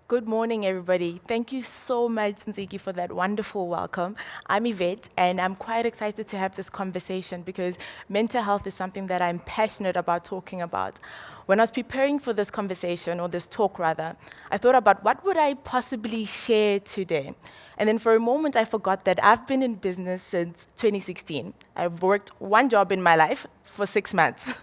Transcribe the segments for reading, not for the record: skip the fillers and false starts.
Good morning, everybody. Thank you so much, Nziki, for that wonderful welcome. I'm Yvette, and I'm quite excited to have this conversation because mental health is something that I'm passionate about talking about. When I was preparing for this conversation, or this talk rather, I thought about what would I possibly share today? And then for a moment, I forgot that I've been in business since 2016. I've worked one job in my life for 6 months,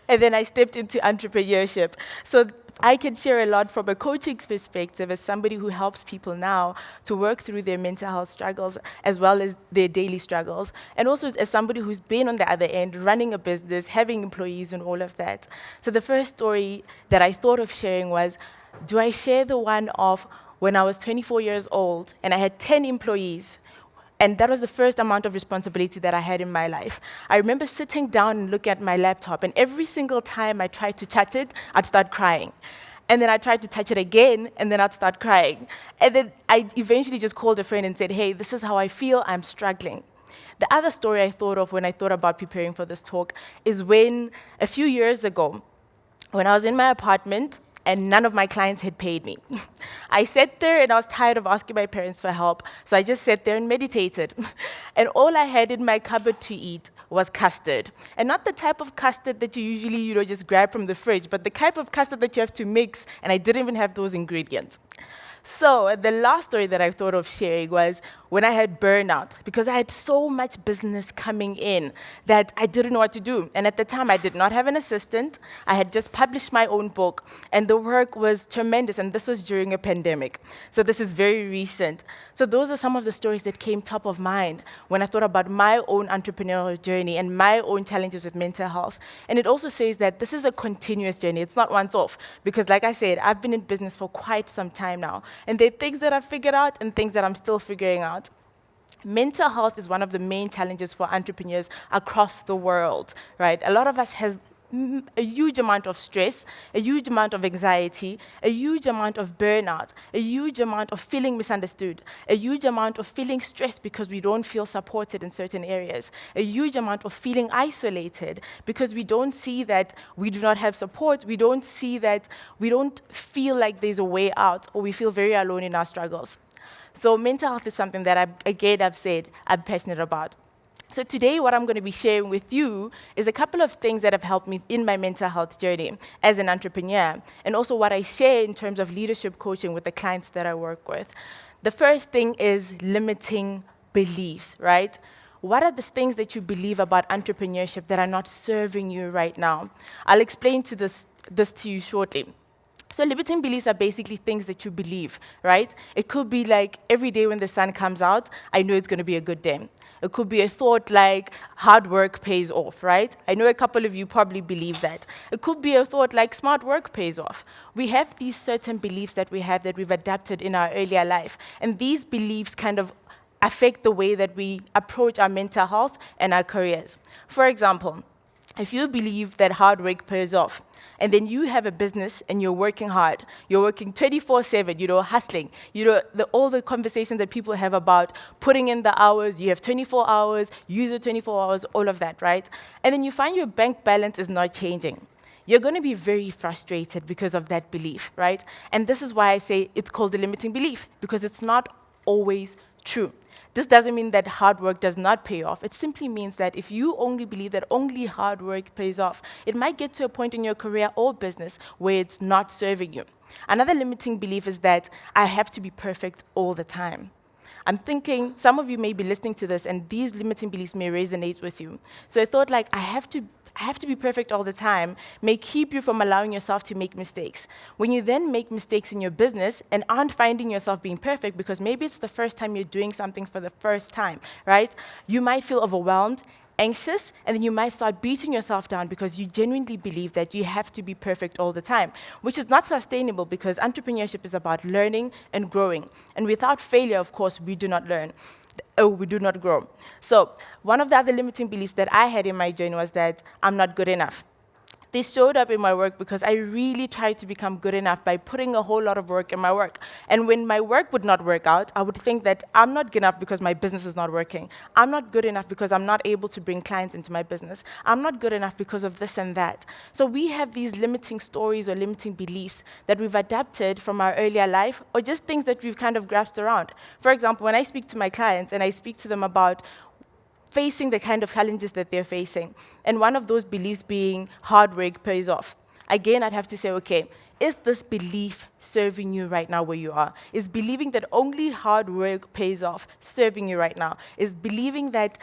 and then I stepped into entrepreneurship. So I can share a lot from a coaching perspective as somebody who helps people now to work through their mental health struggles as well as their daily struggles. And also as somebody who's been on the other end, running a business, having employees and all of that. So the first story that I thought of sharing was, do I share the one of when I was 24 years old and I had 10 employees? And that was the first amount of responsibility that I had in my life. I remember sitting down and looking at my laptop, and every single time I tried to touch it, I'd start crying. And then I tried to touch it again, and then I'd start crying. And then I eventually just called a friend and said, hey, this is how I feel, I'm struggling. The other story I thought of when I thought about preparing for this talk is when, a few years ago, when I was in my apartment, and none of my clients had paid me. I sat there and I was tired of asking my parents for help, so I just sat there and meditated. And all I had in my cupboard to eat was custard. And not the type of custard that you usually, just grab from the fridge, but the type of custard that you have to mix, and I didn't even have those ingredients. So the last story that I thought of sharing was when I had burnout, because I had so much business coming in that I didn't know what to do. And at the time, I did not have an assistant. I had just published my own book, and the work was tremendous, and this was during a pandemic. So this is very recent. So those are some of the stories that came top of mind when I thought about my own entrepreneurial journey and my own challenges with mental health. And it also says that this is a continuous journey. It's not once off, because like I said, I've been in business for quite some time now. And there are things that I've figured out and things that I'm still figuring out. Mental health is one of the main challenges for entrepreneurs across the world, right? A lot of us has a huge amount of stress, a huge amount of anxiety, a huge amount of burnout, a huge amount of feeling misunderstood, a huge amount of feeling stressed because we don't feel supported in certain areas, a huge amount of feeling isolated because we don't see that we do not have support, we don't see that we don't feel like there's a way out, or we feel very alone in our struggles. So mental health is something that, I've said, I'm passionate about. So today, what I'm going to be sharing with you is a couple of things that have helped me in my mental health journey as an entrepreneur, and also what I share in terms of leadership coaching with the clients that I work with. The first thing is limiting beliefs, right? What are the things that you believe about entrepreneurship that are not serving you right now? I'll explain this to you shortly. So limiting beliefs are basically things that you believe, right? It could be like, every day when the sun comes out, I know it's going to be a good day. It could be a thought like, hard work pays off, right? I know a couple of you probably believe that. It could be a thought like, smart work pays off. We have these certain beliefs that we have that we've adapted in our earlier life. And these beliefs kind of affect the way that we approach our mental health and our careers. For example, if you believe that hard work pays off, and then you have a business and you're working hard, you're working 24/7, hustling, all the conversations that people have about putting in the hours, you have 24 hours, use your 24 hours, all of that, right? And then you find your bank balance is not changing. You're going to be very frustrated because of that belief, right? And this is why I say it's called a limiting belief, because it's not always true. This doesn't mean that hard work does not pay off. It simply means that if you only believe that only hard work pays off, it might get to a point in your career or business where it's not serving you. Another limiting belief is that I have to be perfect all the time. I'm thinking some of you may be listening to this and these limiting beliefs may resonate with you. So I thought I have to be perfect all the time may keep you from allowing yourself to make mistakes. When you then make mistakes in your business and aren't finding yourself being perfect because maybe it's the first time you're doing something for the first time, right? You might feel overwhelmed, anxious, and then you might start beating yourself down because you genuinely believe that you have to be perfect all the time, which is not sustainable because entrepreneurship is about learning and growing. And without failure, of course, we do not learn. We do not grow. So one of the other limiting beliefs that I had in my journey was that I'm not good enough. They showed up in my work because I really tried to become good enough by putting a whole lot of work in my work. And when my work would not work out, I would think that I'm not good enough because my business is not working. I'm not good enough because I'm not able to bring clients into my business. I'm not good enough because of this and that. So we have these limiting stories or limiting beliefs that we've adapted from our earlier life, or just things that we've kind of grasped around. For example, when I speak to my clients and I speak to them about facing the kind of challenges that they're facing. And one of those beliefs being hard work pays off. Again, I'd have to say, okay, is this belief serving you right now where you are? Is believing that only hard work pays off serving you right now? Is believing that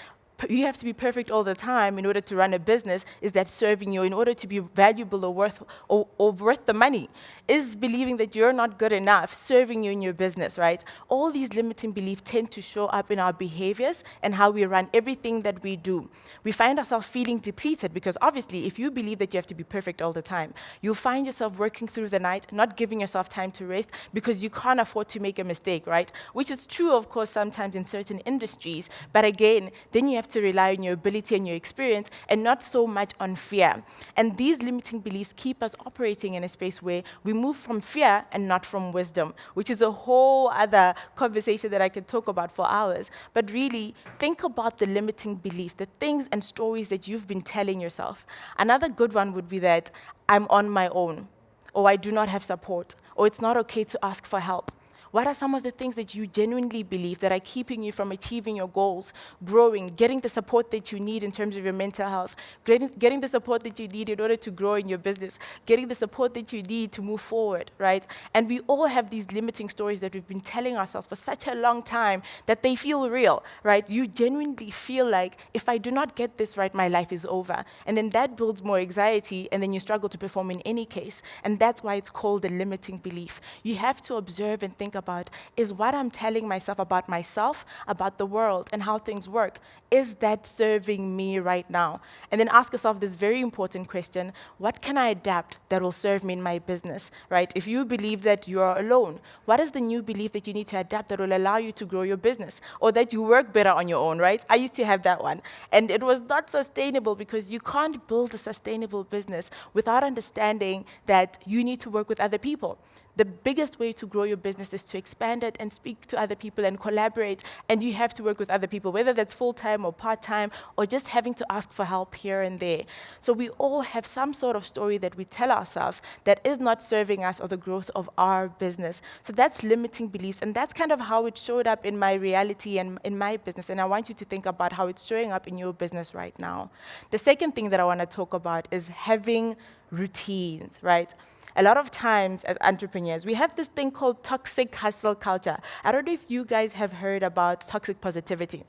you have to be perfect all the time in order to run a business, is that serving you in order to be valuable or worth the money? Is believing that you're not good enough serving you in your business, right? All these limiting beliefs tend to show up in our behaviors and how we run everything that we do. We find ourselves feeling depleted because obviously if you believe that you have to be perfect all the time, you'll find yourself working through the night, not giving yourself time to rest because you can't afford to make a mistake, right? Which is true, of course, sometimes in certain industries, but again, then you have to rely on your ability and your experience and not so much on fear. And these limiting beliefs keep us operating in a space where we move from fear and not from wisdom, which is a whole other conversation that I could talk about for hours. But really, think about the limiting beliefs, the things and stories that you've been telling yourself. Another good one would be that I'm on my own, or I do not have support, or it's not okay to ask for help. What are some of the things that you genuinely believe that are keeping you from achieving your goals, growing, getting the support that you need in terms of your mental health, getting the support that you need in order to grow in your business, getting the support that you need to move forward, right? And we all have these limiting stories that we've been telling ourselves for such a long time that they feel real, right? You genuinely feel like, if I do not get this right, my life is over. And then that builds more anxiety, and then you struggle to perform in any case. And that's why it's called a limiting belief. You have to observe and think about, is what I'm telling myself about myself, about the world, and how things work, is that serving me right now? And then ask yourself this very important question: what can I adapt that will serve me in my business, right? If you believe that you are alone, what is the new belief that you need to adapt that will allow you to grow your business? Or that you work better on your own, right? I used to have that one. And it was not sustainable because you can't build a sustainable business without understanding that you need to work with other people. The biggest way to grow your business is to expand it and speak to other people and collaborate, and you have to work with other people, whether that's full-time or part-time, or just having to ask for help here and there. So we all have some sort of story that we tell ourselves that is not serving us or the growth of our business. So that's limiting beliefs, and that's kind of how it showed up in my reality and in my business, and I want you to think about how it's showing up in your business right now. The second thing that I want to talk about is having routines, right? A lot of times as entrepreneurs, we have this thing called toxic hustle culture. I don't know if you guys have heard about toxic positivity.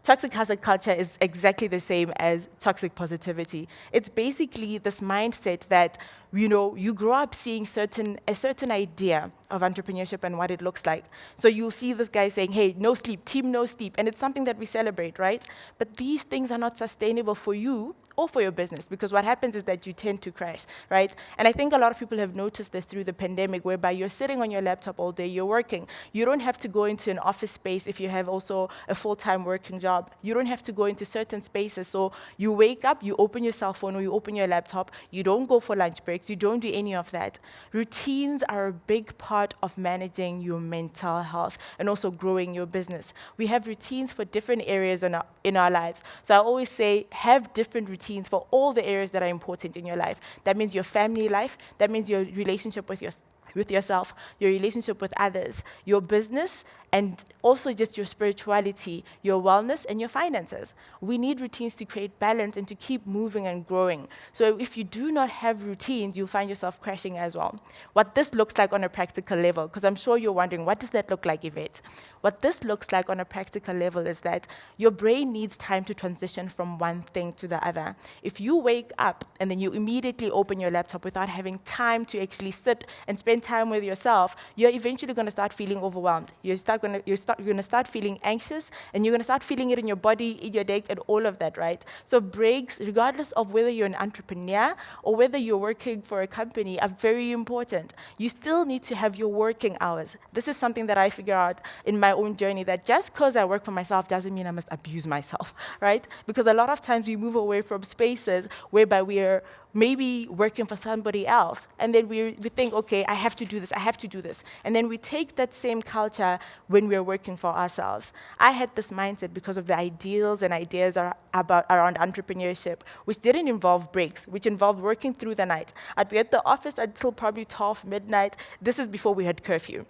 Toxic hustle culture is exactly the same as toxic positivity. It's basically this mindset that, you know, you grow up seeing a certain idea of entrepreneurship and what it looks like. So you'll see this guy saying, hey, no sleep, team no sleep, and it's something that we celebrate, right? But these things are not sustainable for you or for your business, because what happens is that you tend to crash, right? And I think a lot of people have noticed this through the pandemic, whereby you're sitting on your laptop all day, you're working. You don't have to go into an office space if you have also a full-time working job. You don't have to go into certain spaces. So you wake up, you open your cell phone or you open your laptop, you don't go for lunch breaks, you don't do any of that. Routines are a big part of managing your mental health and also growing your business. We have routines for different areas in our lives. So I always say, have different routines for all the areas that are important in your life. That means your family life, that means your relationship with yourself, your relationship with others, your business, and also just your spirituality, your wellness, and your finances. We need routines to create balance and to keep moving and growing. So if you do not have routines, you'll find yourself crashing as well. What this looks like on a practical level, because I'm sure you're wondering, what does that look like, Yvette? What this looks like on a practical level is that your brain needs time to transition from one thing to the other. If you wake up and then you immediately open your laptop without having time to actually sit and spend time with yourself, you're eventually going to start feeling overwhelmed. You're going to start feeling anxious, and you're going to start feeling it in your body, in your neck, and all of that, right? So breaks, regardless of whether you're an entrepreneur or whether you're working for a company, are very important. You still need to have your working hours. This is something that I figure out in my own journey that just because I work for myself doesn't mean I must abuse myself, right? Because a lot of times we move away from spaces whereby we are maybe working for somebody else, and then we think, okay, I have to do this, I have to do this. And then we take that same culture when we're working for ourselves. I had this mindset because of the ideals and ideas around entrepreneurship, which didn't involve breaks, which involved working through the night. I'd be at the office until probably 12 midnight. This is before we had curfew.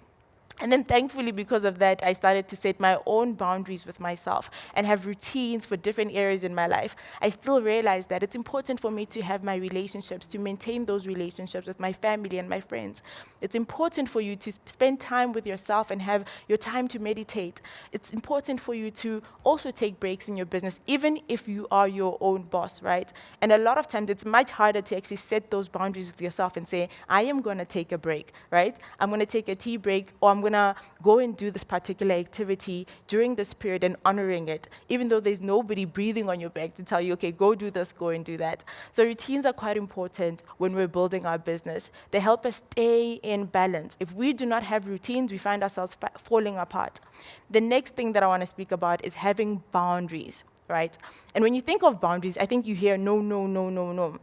And then thankfully, because of that, I started to set my own boundaries with myself and have routines for different areas in my life. I still realize that it's important for me to have my relationships, to maintain those relationships with my family and my friends. It's important for you to spend time with yourself and have your time to meditate. It's important for you to also take breaks in your business, even if you are your own boss, right? And a lot of times, it's much harder to actually set those boundaries with yourself and say, I am going to take a break, right? I'm going to take a tea break, or I'm going to go and do this particular activity during this period and honoring it, even though there's nobody breathing on your back to tell you, okay, go do this, go and do that. So routines are quite important when we're building our business. They help us stay in balance. If we do not have routines, we find ourselves falling apart. The next thing that I want to speak about is having boundaries, right? And when you think of boundaries, I think you hear no, no, no, no, no.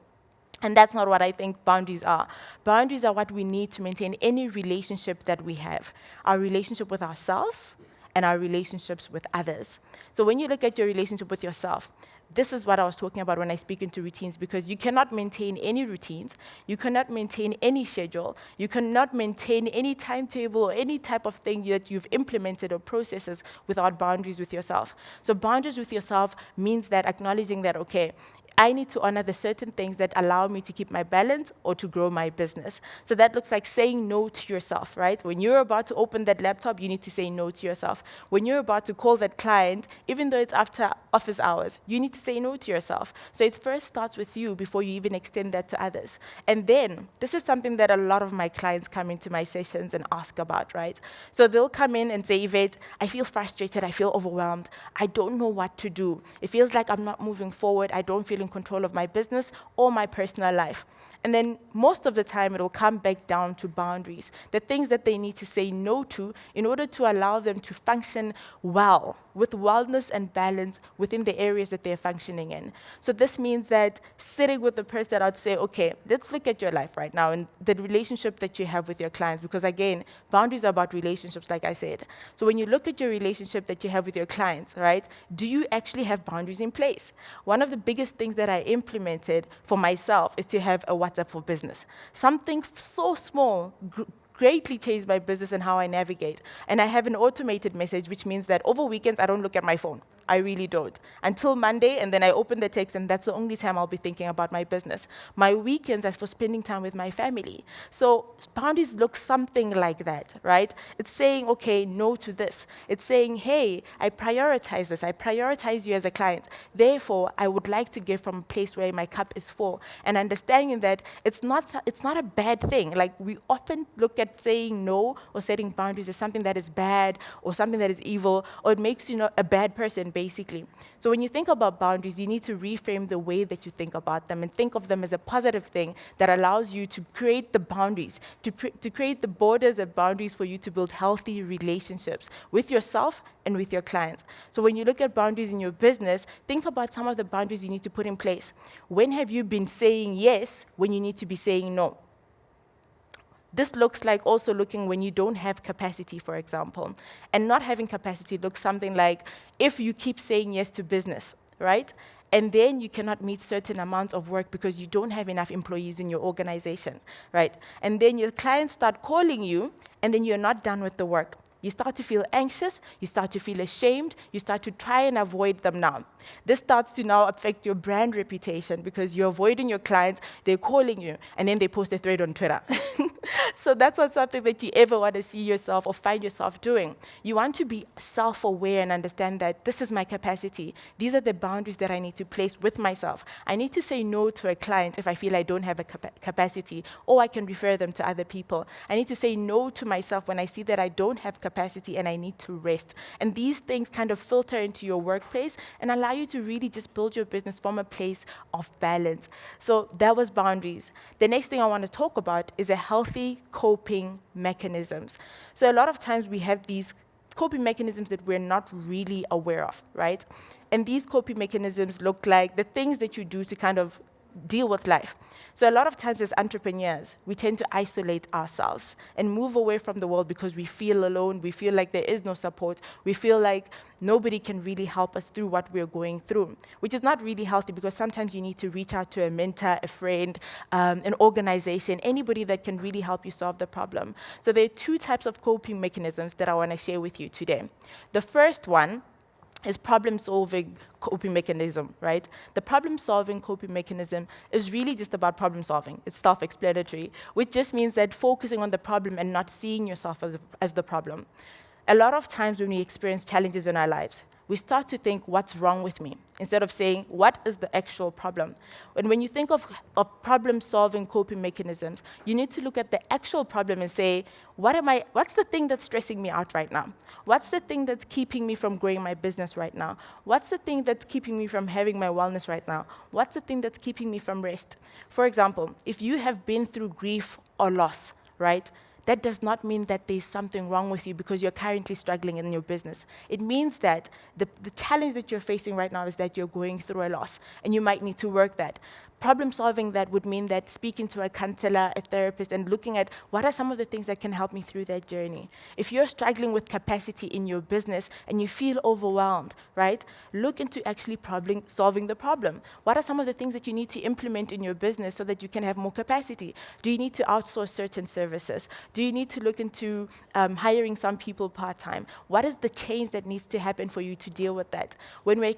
And that's not what I think boundaries are. Boundaries are what we need to maintain any relationship that we have, our relationship with ourselves and our relationships with others. So when you look at your relationship with yourself, this is what I was talking about when I speak into routines, because you cannot maintain any routines, you cannot maintain any schedule, you cannot maintain any timetable or any type of thing that you've implemented or processes without boundaries with yourself. So boundaries with yourself means that acknowledging that, okay, I need to honor the certain things that allow me to keep my balance or to grow my business. So that looks like saying no to yourself, right? When you're about to open that laptop, you need to say no to yourself. When you're about to call that client, even though it's after office hours, you need to say no to yourself. So it first starts with you before you even extend that to others. And then, this is something that a lot of my clients come into my sessions and ask about, right? So they'll come in and say, Yvette, I feel frustrated, I feel overwhelmed, I don't know what to do. It feels like I'm not moving forward, I don't feel in control of my business or my personal life. And then most of the time, it will come back down to boundaries, the things that they need to say no to in order to allow them to function well, with wellness and balance within the areas that they're functioning in. So this means that sitting with the person, I'd say, okay, let's look at your life right now and the relationship that you have with your clients, because again, boundaries are about relationships, like I said. So when you look at your relationship that you have with your clients, right, do you actually have boundaries in place? One of the biggest things that I implemented for myself is to have a WhatsApp for business. Something so small greatly changed my business and how I navigate. And I have an automated message, which means that over weekends, I don't look at my phone. I really don't. Until Monday, and then I open the text, and that's the only time I'll be thinking about my business. My weekends are for spending time with my family. So boundaries look something like that, right? It's saying, okay, no to this. It's saying, hey, I prioritize this. I prioritize you as a client. Therefore, I would like to give from a place where my cup is full. And understanding that it's not a bad thing. Like, we often look at saying no or setting boundaries as something that is bad or something that is evil, or it makes you a bad person, basically. So when you think about boundaries, you need to reframe the way that you think about them and think of them as a positive thing that allows you to create the boundaries, to create the borders and boundaries for you to build healthy relationships with yourself and with your clients. So when you look at boundaries in your business, think about some of the boundaries you need to put in place. When have you been saying yes when you need to be saying no? This looks like also looking when you don't have capacity, for example. And not having capacity looks something like if you keep saying yes to business, right? And then you cannot meet certain amounts of work because you don't have enough employees in your organization, right? And then your clients start calling you, and then you're not done with the work. You start to feel anxious, you start to feel ashamed, you start to try and avoid them now. This starts to now affect your brand reputation because you're avoiding your clients, they're calling you, and then they post a thread on Twitter. So that's not something that you ever want to see yourself or find yourself doing. You want to be self-aware and understand that this is my capacity. These are the boundaries that I need to place with myself. I need to say no to a client if I feel I don't have a capacity, or I can refer them to other people. I need to say no to myself when I see that I don't have capacity and I need to rest. And these things kind of filter into your workplace and allow you to really just build your business from a place of balance. So that was boundaries. The next thing I want to talk about is a healthy coping mechanisms. So a lot of times we have these coping mechanisms that we're not really aware of, right? And these coping mechanisms look like the things that you do to kind of deal with life. So a lot of times as entrepreneurs, we tend to isolate ourselves and move away from the world because we feel alone, we feel like there is no support, we feel like nobody can really help us through what we're going through, which is not really healthy because sometimes you need to reach out to a mentor, a friend, an organization, anybody that can really help you solve the problem. So there are two types of coping mechanisms that I want to share with you today. The first one is problem-solving coping mechanism, right? The problem-solving coping mechanism is really just about problem-solving. It's self-explanatory, which just means that focusing on the problem and not seeing yourself as the problem. A lot of times when we experience challenges in our lives, we start to think, what's wrong with me? Instead of saying, what is the actual problem? And when you think of problem-solving coping mechanisms, you need to look at the actual problem and say, what's the thing that's stressing me out right now? What's the thing that's keeping me from growing my business right now? What's the thing that's keeping me from having my wellness right now? What's the thing that's keeping me from rest? For example, if you have been through grief or loss, right? That does not mean that there's something wrong with you because you're currently struggling in your business. It means that the challenge that you're facing right now is that you're going through a loss, and you might need to work that. Problem solving that would mean that speaking to a counselor, a therapist, and looking at what are some of the things that can help me through that journey. If you're struggling with capacity in your business and you feel overwhelmed, right, look into actually solving the problem. What are some of the things that you need to implement in your business so that you can have more capacity? Do you need to outsource certain services? Do you need to look into hiring some people part-time? What is the change that needs to happen for you to deal with that? When we're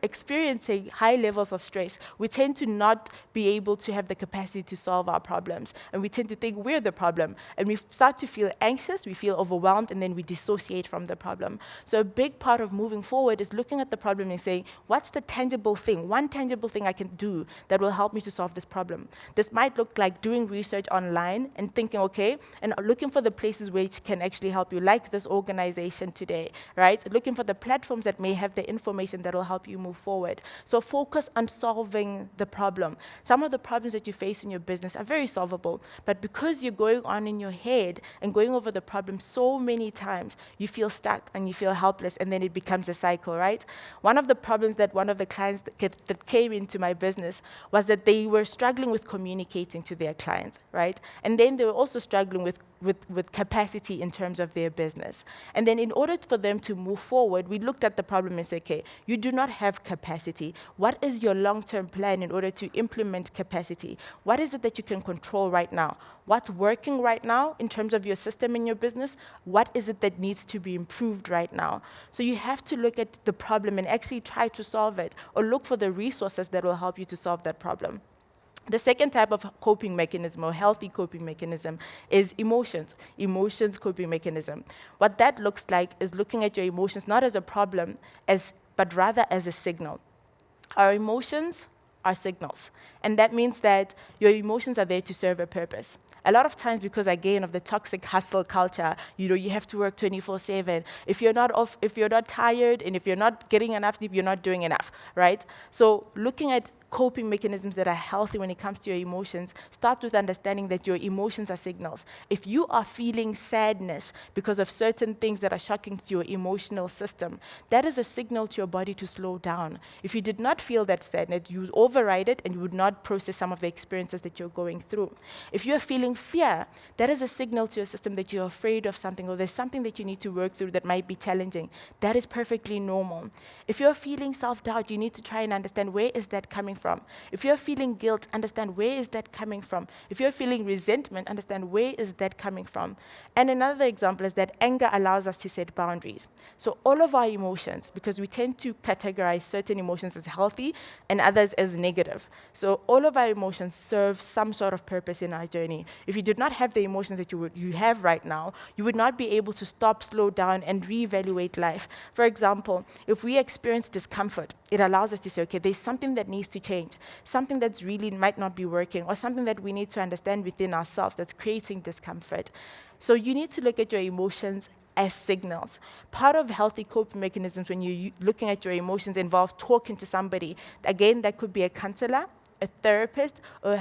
experiencing high levels of stress, we tend to not be able to have the capacity to solve our problems. And we tend to think we're the problem. And we start to feel anxious, we feel overwhelmed, and then we dissociate from the problem. So a big part of moving forward is looking at the problem and saying, what's the tangible thing, one tangible thing I can do that will help me to solve this problem? This might look like doing research online and thinking, okay, and looking for the places which can actually help you, like this organization today, right? Looking for the platforms that may have the information that will help you move forward. So focus on solving the problem. Some of the problems that you face in your business are very solvable, but because you're going on in your head and going over the problem so many times, you feel stuck and you feel helpless, and then it becomes a cycle, right? One of the problems that one of the clients that came into my business was that they were struggling with communicating to their clients, right? And then they were also struggling with capacity in terms of their business. And then in order for them to move forward, we looked at the problem and said, okay, you do not have capacity. What is your long-term plan in order to implement capacity? What is it that you can control right now? What's working right now in terms of your system in your business? What is it that needs to be improved right now? So you have to look at the problem and actually try to solve it, or look for the resources that will help you to solve that problem. The second type of coping mechanism, or healthy coping mechanism, is emotions coping mechanism. What that looks like is looking at your emotions not as a problem, but rather as a signal. Our emotions are signals, and that means that your emotions are there to serve a purpose. A lot of times, because again of the toxic hustle culture, you have to work 24/7. If you're not tired, and if you're not getting enough sleep, you're not doing enough, right? So looking at coping mechanisms that are healthy when it comes to your emotions, start with understanding that your emotions are signals. If you are feeling sadness because of certain things that are shocking to your emotional system, that is a signal to your body to slow down. If you did not feel that sadness, you would override it and you would not process some of the experiences that you're going through. If you're feeling fear, that is a signal to your system that you're afraid of something, or there's something that you need to work through that might be challenging. That is perfectly normal. If you're feeling self-doubt, you need to try and understand, where is that coming from? If you're feeling guilt, understand, where is that coming from? If you're feeling resentment, understand, where is that coming from? And another example is that anger allows us to set boundaries. So all of our emotions, because we tend to categorize certain emotions as healthy and others as negative. So all of our emotions serve some sort of purpose in our journey. If you did not have the emotions that you have right now, you would not be able to stop, slow down, and reevaluate life. For example, if we experience discomfort, it allows us to say, okay, there's something that needs to change, something that's really might not be working, or something that we need to understand within ourselves that's creating discomfort. So you need to look at your emotions as signals. Part of healthy coping mechanisms when you're looking at your emotions involve talking to somebody. Again, that could be a counselor, a therapist, or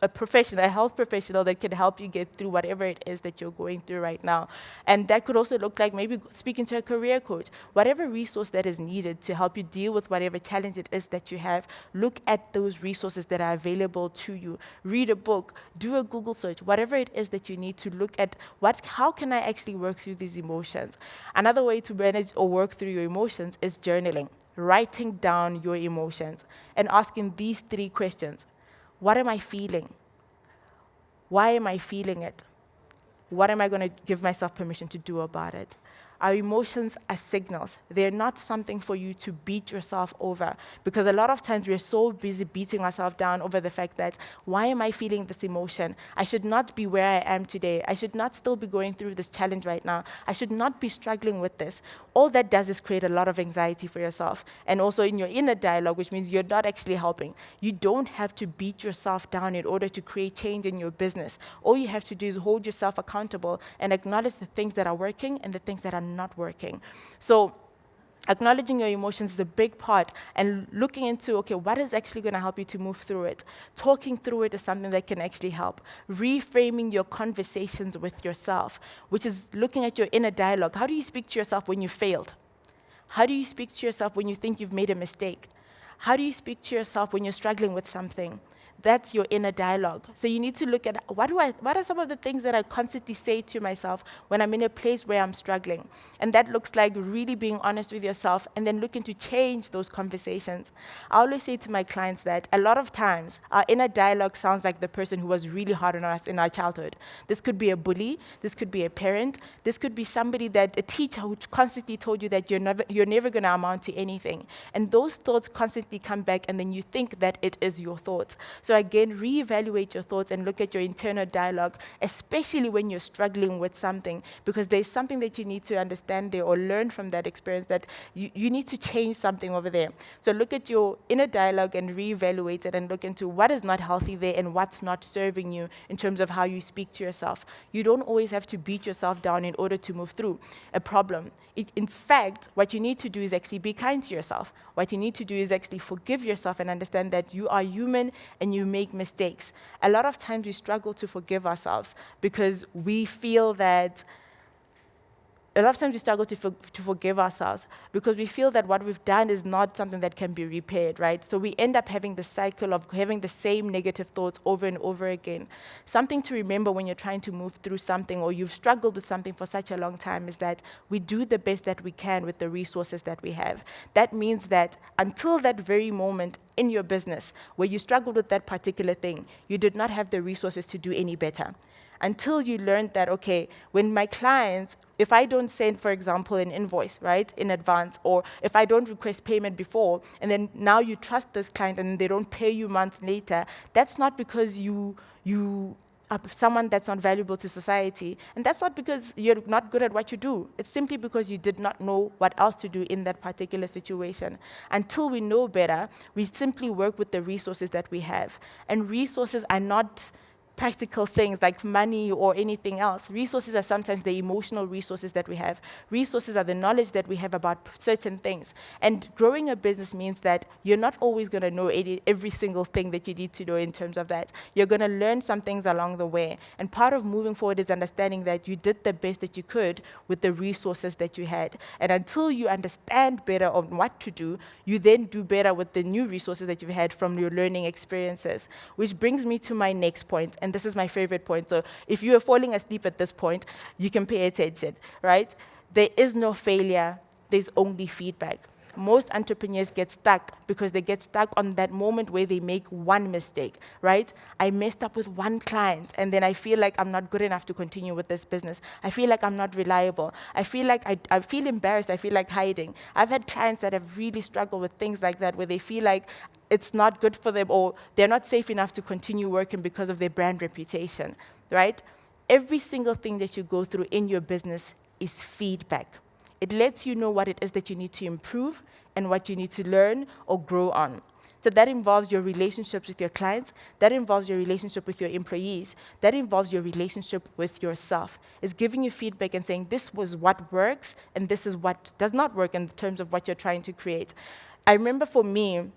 a health professional that can help you get through whatever it is that you're going through right now. And that could also look like maybe speaking to a career coach, whatever resource that is needed to help you deal with whatever challenge it is that you have. Look at those resources that are available to you. Read a book, do a Google search, whatever it is that you need to look at how can I actually work through these emotions. Another way to manage or work through your emotions is journaling, writing down your emotions and asking these 3 questions. What am I feeling? Why am I feeling it? What am I going to give myself permission to do about it? Our emotions are signals. They're not something for you to beat yourself over, because a lot of times we're so busy beating ourselves down over the fact that, why am I feeling this emotion? I should not be where I am today. I should not still be going through this challenge right now. I should not be struggling with this. All that does is create a lot of anxiety for yourself, and also in your inner dialogue, which means you're not actually helping. You don't have to beat yourself down in order to create change in your business. All you have to do is hold yourself accountable and acknowledge the things that are working and the things that are not working. So acknowledging your emotions is a big part, and looking into, okay, what is actually going to help you to move through it? Talking through it is something that can actually help. Reframing your conversations with yourself, which is looking at your inner dialogue. How do you speak to yourself when you failed? How do you speak to yourself when you think you've made a mistake? How do you speak to yourself when you're struggling with something? That's your inner dialogue. So you need to look at what are some of the things that I constantly say to myself when I'm in a place where I'm struggling. And that looks like really being honest with yourself and then looking to change those conversations. I always say to my clients that a lot of times our inner dialogue sounds like the person who was really hard on us in our childhood. This could be a bully, this could be a parent, this could be somebody a teacher who constantly told you that you're never going to amount to anything. And those thoughts constantly come back, and then you think that it is your thoughts. So again, reevaluate your thoughts and look at your internal dialogue, especially when you're struggling with something, because there's something that you need to understand there or learn from that experience, that you need to change something over there. So look at your inner dialogue and reevaluate it and look into what is not healthy there and what's not serving you in terms of how you speak to yourself. You don't always have to beat yourself down in order to move through a problem. In fact, what you need to do is actually be kind to yourself. What you need to do is actually forgive yourself and understand that you are human and you make mistakes. A lot of times we struggle to forgive ourselves because we feel that a lot of times we struggle to forgive ourselves because we feel that what we've done is not something that can be repaired, right? So we end up having the cycle of having the same negative thoughts over and over again. Something to remember when you're trying to move through something or you've struggled with something for such a long time is that we do the best that we can with the resources that we have. That means that until that very moment in your business where you struggled with that particular thing, you did not have the resources to do any better. Until you learned that, okay, when my clients, if I don't send, for example, an invoice, right, in advance, or if I don't request payment before, and then now you trust this client and they don't pay you months later, that's not because you are someone that's not valuable to society, and that's not because you're not good at what you do. It's simply because you did not know what else to do in that particular situation. Until we know better, we simply work with the resources that we have. And resources are not practical things like money or anything else. Resources are sometimes the emotional resources that we have. Resources are the knowledge that we have about certain things. And growing a business means that you're not always going to know every single thing that you need to know in terms of that. You're going to learn some things along the way. And part of moving forward is understanding that you did the best that you could with the resources that you had. And until you understand better on what to do, you then do better with the new resources that you've had from your learning experiences. Which brings me to my next point, and this is my favorite point. So if you are falling asleep at this point, you can pay attention, right? There is no failure, there's only feedback. Most entrepreneurs get stuck because they get stuck on that moment where they make one mistake, right? I messed up with one client, and then I feel like I'm not good enough to continue with this business. I feel like I'm not reliable. I feel like I feel embarrassed. I feel like hiding. I've had clients that have really struggled with things like that, where they feel like it's not good for them or they're not safe enough to continue working because of their brand reputation, right? Every single thing that you go through in your business is feedback. It lets you know what it is that you need to improve and what you need to learn or grow on. So that involves your relationships with your clients, that involves your relationship with your employees, that involves your relationship with yourself. It's giving you feedback and saying this was what works and this is what does not work in terms of what you're trying to create. I remember for me,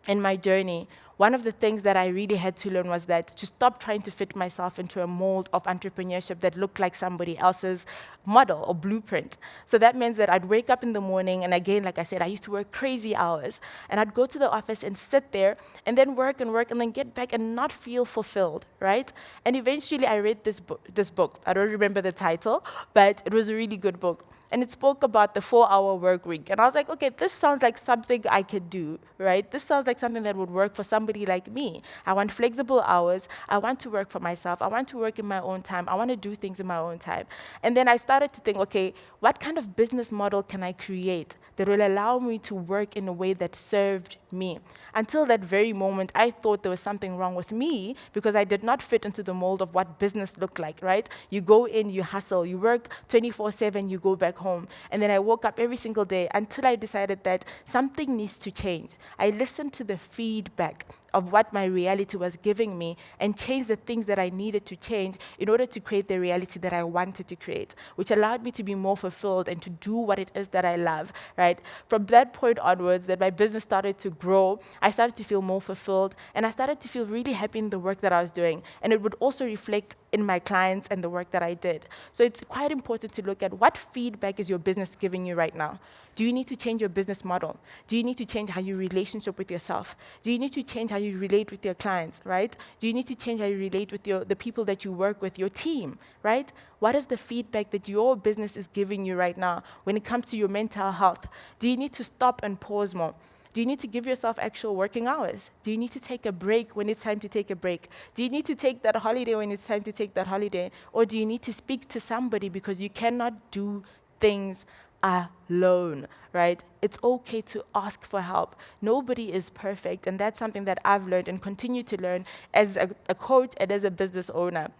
in my journey, one of the things that I really had to learn was that to stop trying to fit myself into a mold of entrepreneurship that looked like somebody else's model or blueprint. So that means that I'd wake up in the morning, and again, like I said, I used to work crazy hours, and I'd go to the office and sit there and then work and then get back and not feel fulfilled, right? And eventually I read this book. I don't remember the title, but it was a really good book. And it spoke about the 4-hour work week. And I was like, okay, this sounds like something I could do, right? This sounds like something that would work for somebody like me. I want flexible hours. I want to work for myself. I want to work in my own time. I want to do things in my own time. And then I started to think, okay, what kind of business model can I create that will allow me to work in a way that served me? Until that very moment, I thought there was something wrong with me because I did not fit into the mold of what business looked like, right? You go in, you hustle, you work 24/7, you go back home. And then I woke up every single day until I decided that something needs to change. I listened to the feedback of what my reality was giving me and changed the things that I needed to change in order to create the reality that I wanted to create, which allowed me to be more fulfilled and to do what it is that I love, right? From that point onwards, that my business started to grow, I started to feel more fulfilled, and I started to feel really happy in the work that I was doing. And it would also reflect in my clients and the work that I did. So it's quite important to look at what feedback is your business giving you right now. Do you need to change your business model? Do you need to change how you relationship with yourself? Do you need to change how you relate with your clients, right? Do you need to change how you relate with the people that you work with, your team, right? What is the feedback that your business is giving you right now when it comes to your mental health? Do you need to stop and pause more? Do you need to give yourself actual working hours? Do you need to take a break when it's time to take a break? Do you need to take that holiday when it's time to take that holiday? Or do you need to speak to somebody because you cannot do things alone, right? It's okay to ask for help. Nobody is perfect, and that's something that I've learned and continue to learn as a coach and as a business owner.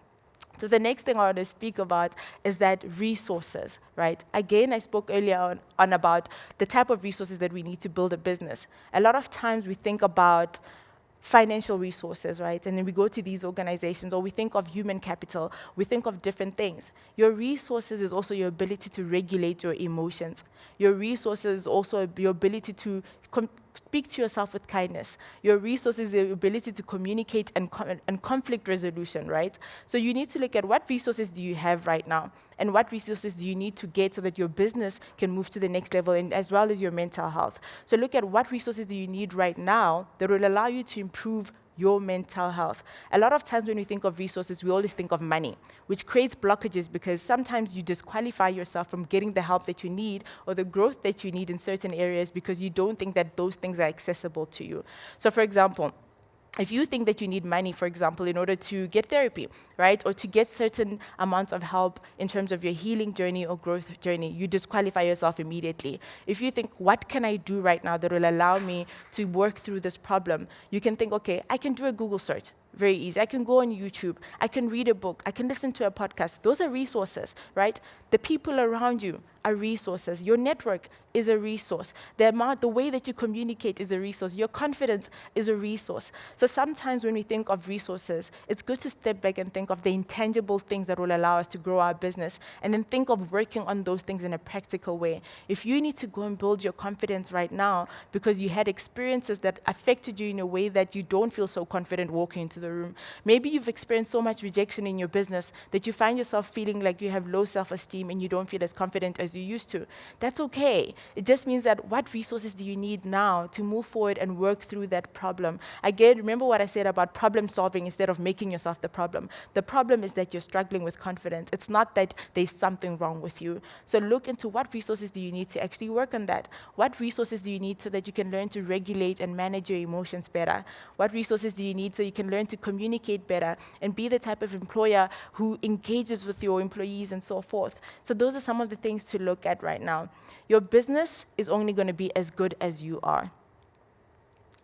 So the next thing I want to speak about is that resources, right? Again, I spoke earlier on about the type of resources that we need to build a business. A lot of times we think about financial resources, right? And then we go to these organizations, or we think of human capital, we think of different things. Your resources is also your ability to regulate your emotions. Your resources is also your ability to speak to yourself with kindness. Your resources is your ability to communicate and conflict resolution, right? So you need to look at what resources do you have right now, and what resources do you need to get so that your business can move to the next level, and as well as your mental health. So look at what resources do you need right now that will allow you to improve your mental health. A lot of times when we think of resources, we always think of money, which creates blockages because sometimes you disqualify yourself from getting the help that you need or the growth that you need in certain areas because you don't think that those things are accessible to you. So for example, if you think that you need money, for example, in order to get therapy, right, or to get certain amounts of help in terms of your healing journey or growth journey, you disqualify yourself immediately. If you think, what can I do right now that will allow me to work through this problem? You can think, okay, I can do a Google search. Very easy. I can go on YouTube. I can read a book. I can listen to a podcast. Those are resources, right? The people around you are resources. Your network is a resource. The way that you communicate is a resource. Your confidence is a resource. So sometimes when we think of resources, it's good to step back and think of the intangible things that will allow us to grow our business, and then think of working on those things in a practical way. If you need to go and build your confidence right now because you had experiences that affected you in a way that you don't feel so confident walking into the room, maybe you've experienced so much rejection in your business that you find yourself feeling like you have low self-esteem and you don't feel as confident as you used to. That's okay. It just means that what resources do you need now to move forward and work through that problem? Again, remember what I said about problem solving instead of making yourself the problem. The problem is that you're struggling with confidence. It's not that there's something wrong with you. So look into what resources do you need to actually work on that. What resources do you need so that you can learn to regulate and manage your emotions better? What resources do you need so you can learn to communicate better and be the type of employer who engages with your employees and so forth? So those are some of the things to look at right now. Your business is only going to be as good as you are.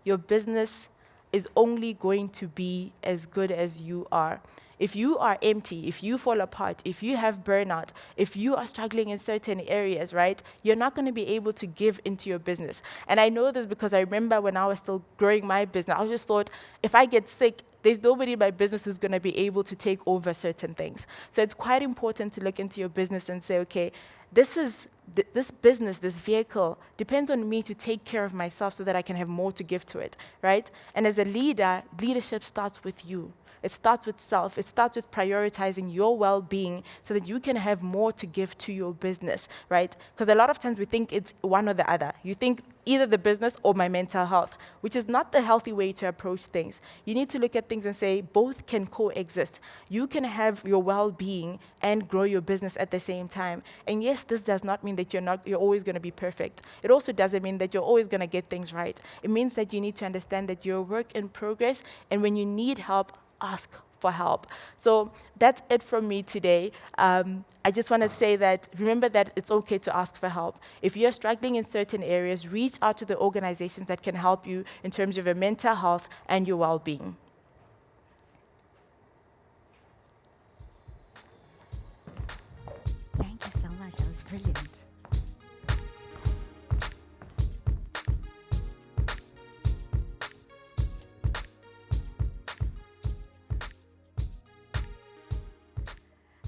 Your business is only going to be as good as you are. If you are empty, if you fall apart, if you have burnout, if you are struggling in certain areas, right, you're not going to be able to give into your business. And I know this because I remember when I was still growing my business, I just thought, if I get sick, there's nobody in my business who's going to be able to take over certain things. So it's quite important to look into your business and say, okay, this is this business, this vehicle, depends on me to take care of myself so that I can have more to give to it, right? And as a leader, leadership starts with you. It starts with self. It starts with prioritizing your well-being so that you can have more to give to your business, right? Because a lot of times we think it's one or the other. You think either the business or my mental health, which is not the healthy way to approach things. You need to look at things and say both can coexist. You can have your well-being and grow your business at the same time. And yes, this does not mean that you're always going to be perfect. It also doesn't mean that you're always going to get things right. It means that you need to understand that you're a work in progress, and when you need help, ask for help. So that's it from me today. I just want to say that remember that it's okay to ask for help. If you're struggling in certain areas, reach out to the organizations that can help you in terms of your mental health and your well-being. Thank you so much. That was brilliant.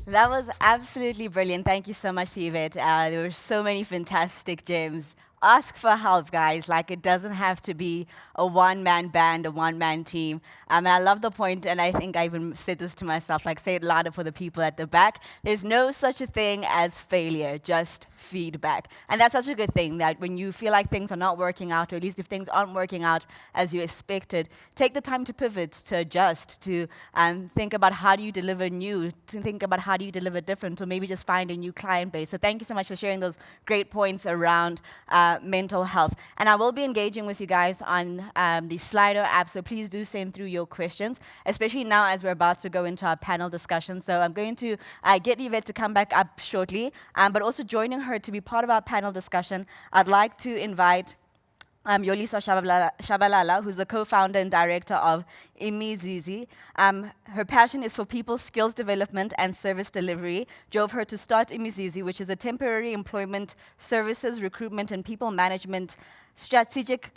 That was absolutely brilliant. Thank you so much, Yvette. There were so many fantastic gems. Ask for help, guys. Like, it doesn't have to be a one-man band, a one-man team. And I love the point, and I think I even said this to myself, like, say it louder for the people at the back. There's no such a thing as failure, just feedback. And that's such a good thing, that when you feel like things are not working out, or at least if things aren't working out as you expected, take the time to pivot, to adjust, to think about how do you deliver new, to think about how do you deliver different, or maybe just find a new client base. So thank you so much for sharing those great points around mental health. And I will be engaging with you guys on the Slido app, so please do send through your questions, especially now as we're about to go into our panel discussion. So I'm going to get Yvette to come back up shortly, but also joining her to be part of our panel discussion, I'd like to invite Yolisa Shabalala, who's the co-founder and director of Imizizi. Her passion is for people skills development and service delivery, drove her to start Imizizi, which is a temporary employment services, recruitment, and people management strategic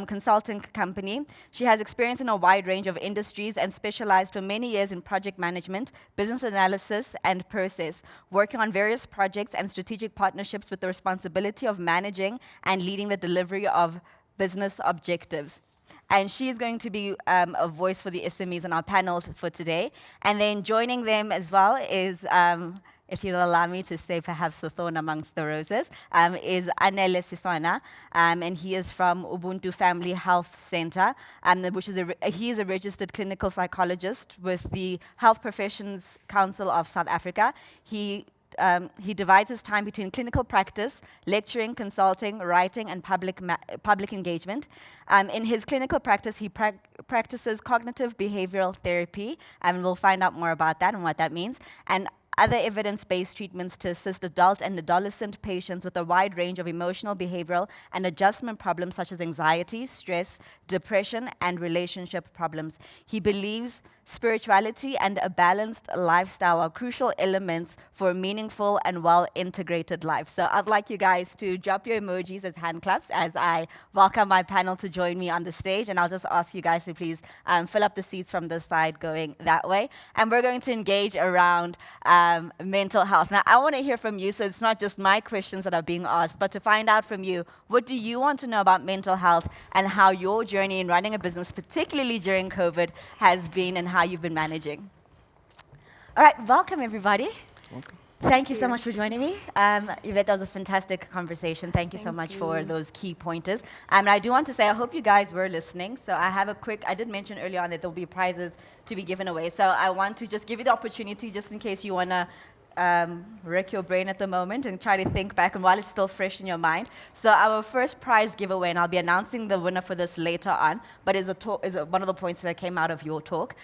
consulting company. She has experience in a wide range of industries and specialized for many years in project management, business analysis, and process, working on various projects and strategic partnerships with the responsibility of managing and leading the delivery of business objectives. And she's going to be a voice for the SMEs on our panel for today. And then joining them as well is if you'll allow me to say perhaps the thorn amongst the roses, is Anele Siswana, and he is from Ubuntu Family Health Center, which is he is a registered clinical psychologist with the Health Professions Council of South Africa. He divides his time between clinical practice, lecturing, consulting, writing, and public engagement. In his clinical practice, he practices cognitive behavioral therapy, and we'll find out more about that and what that means, and other evidence-based treatments to assist adult and adolescent patients with a wide range of emotional, behavioral, and adjustment problems such as anxiety, stress, depression, and relationship problems. He believes spirituality and a balanced lifestyle are crucial elements for a meaningful and well-integrated life. So I'd like you guys to drop your emojis as hand claps as I welcome my panel to join me on the stage, and I'll just ask you guys to please fill up the seats from this side going that way. And we're going to engage around mental health. Now, I want to hear from you, so it's not just my questions that are being asked, but to find out from you, what do you want to know about mental health and how your journey in running a business, particularly during COVID, has been and how you've been managing? All right, welcome everybody. Welcome. Thank you so much for joining me. Yvette, that was a fantastic conversation. Thank you so much for those key pointers. And I do want to say, I hope you guys were listening. So I have I did mention earlier on that there'll be prizes to be given away. So I want to just give you the opportunity, just in case you want to wreck your brain at the moment and try to think back, and while it's still fresh in your mind. So our first prize giveaway, and I'll be announcing the winner for this later on, but is one of the points that came out of your talk.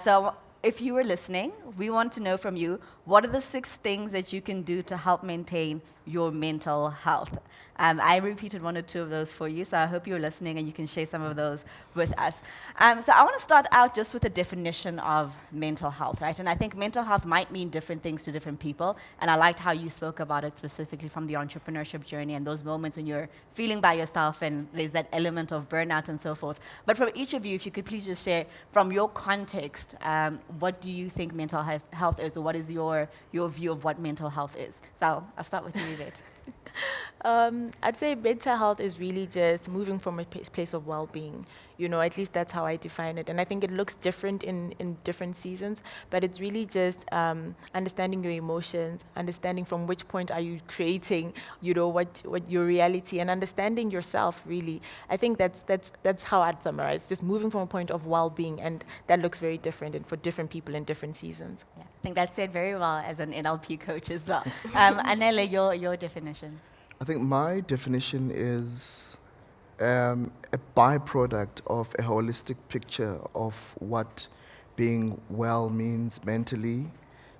So if you were listening, we want to know from you, what are the 6 things that you can do to help maintain your mental health? I repeated 1 or 2 of those for you, so I hope you're listening and you can share some of those with us. So I want to start out just with a definition of mental health, right? And I think mental health might mean different things to different people, and I liked how you spoke about it specifically from the entrepreneurship journey and those moments when you're feeling by yourself and there's that element of burnout and so forth. But from each of you, if you could please just share from your context, what do you think mental health is, or what is your view of what mental health is? So I'll start with you, Yvette. I'd say mental health is really just moving from a place of well-being. At least that's how I define it. And I think it looks different in different seasons, but it's really just understanding your emotions, understanding from which point are you creating, what your reality, and understanding yourself. Really, I think that's how I'd summarize. Just moving from a point of well-being, and that looks very different and for different people in different seasons. Yeah, I think that's said very well as an NLP coach as well. Anele, your definition. I think my definition is a byproduct of a holistic picture of what being well means mentally,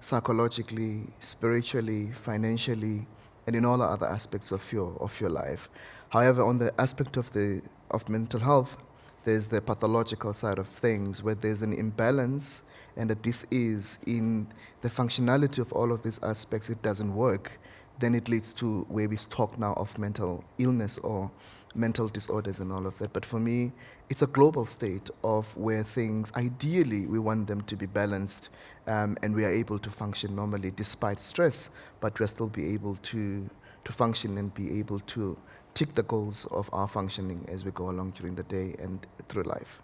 psychologically, spiritually, financially, and in all the other aspects of your life. However, on the aspect of mental health, there's the pathological side of things where there's an imbalance and a dis-ease in the functionality of all of these aspects. It doesn't work. Then it leads to where we talk now of mental illness or mental disorders and all of that. But for me, it's a global state of where things, ideally, we want them to be balanced, and we are able to function normally despite stress, but we'll still be able to function and be able to tick the goals of our functioning as we go along during the day and through life.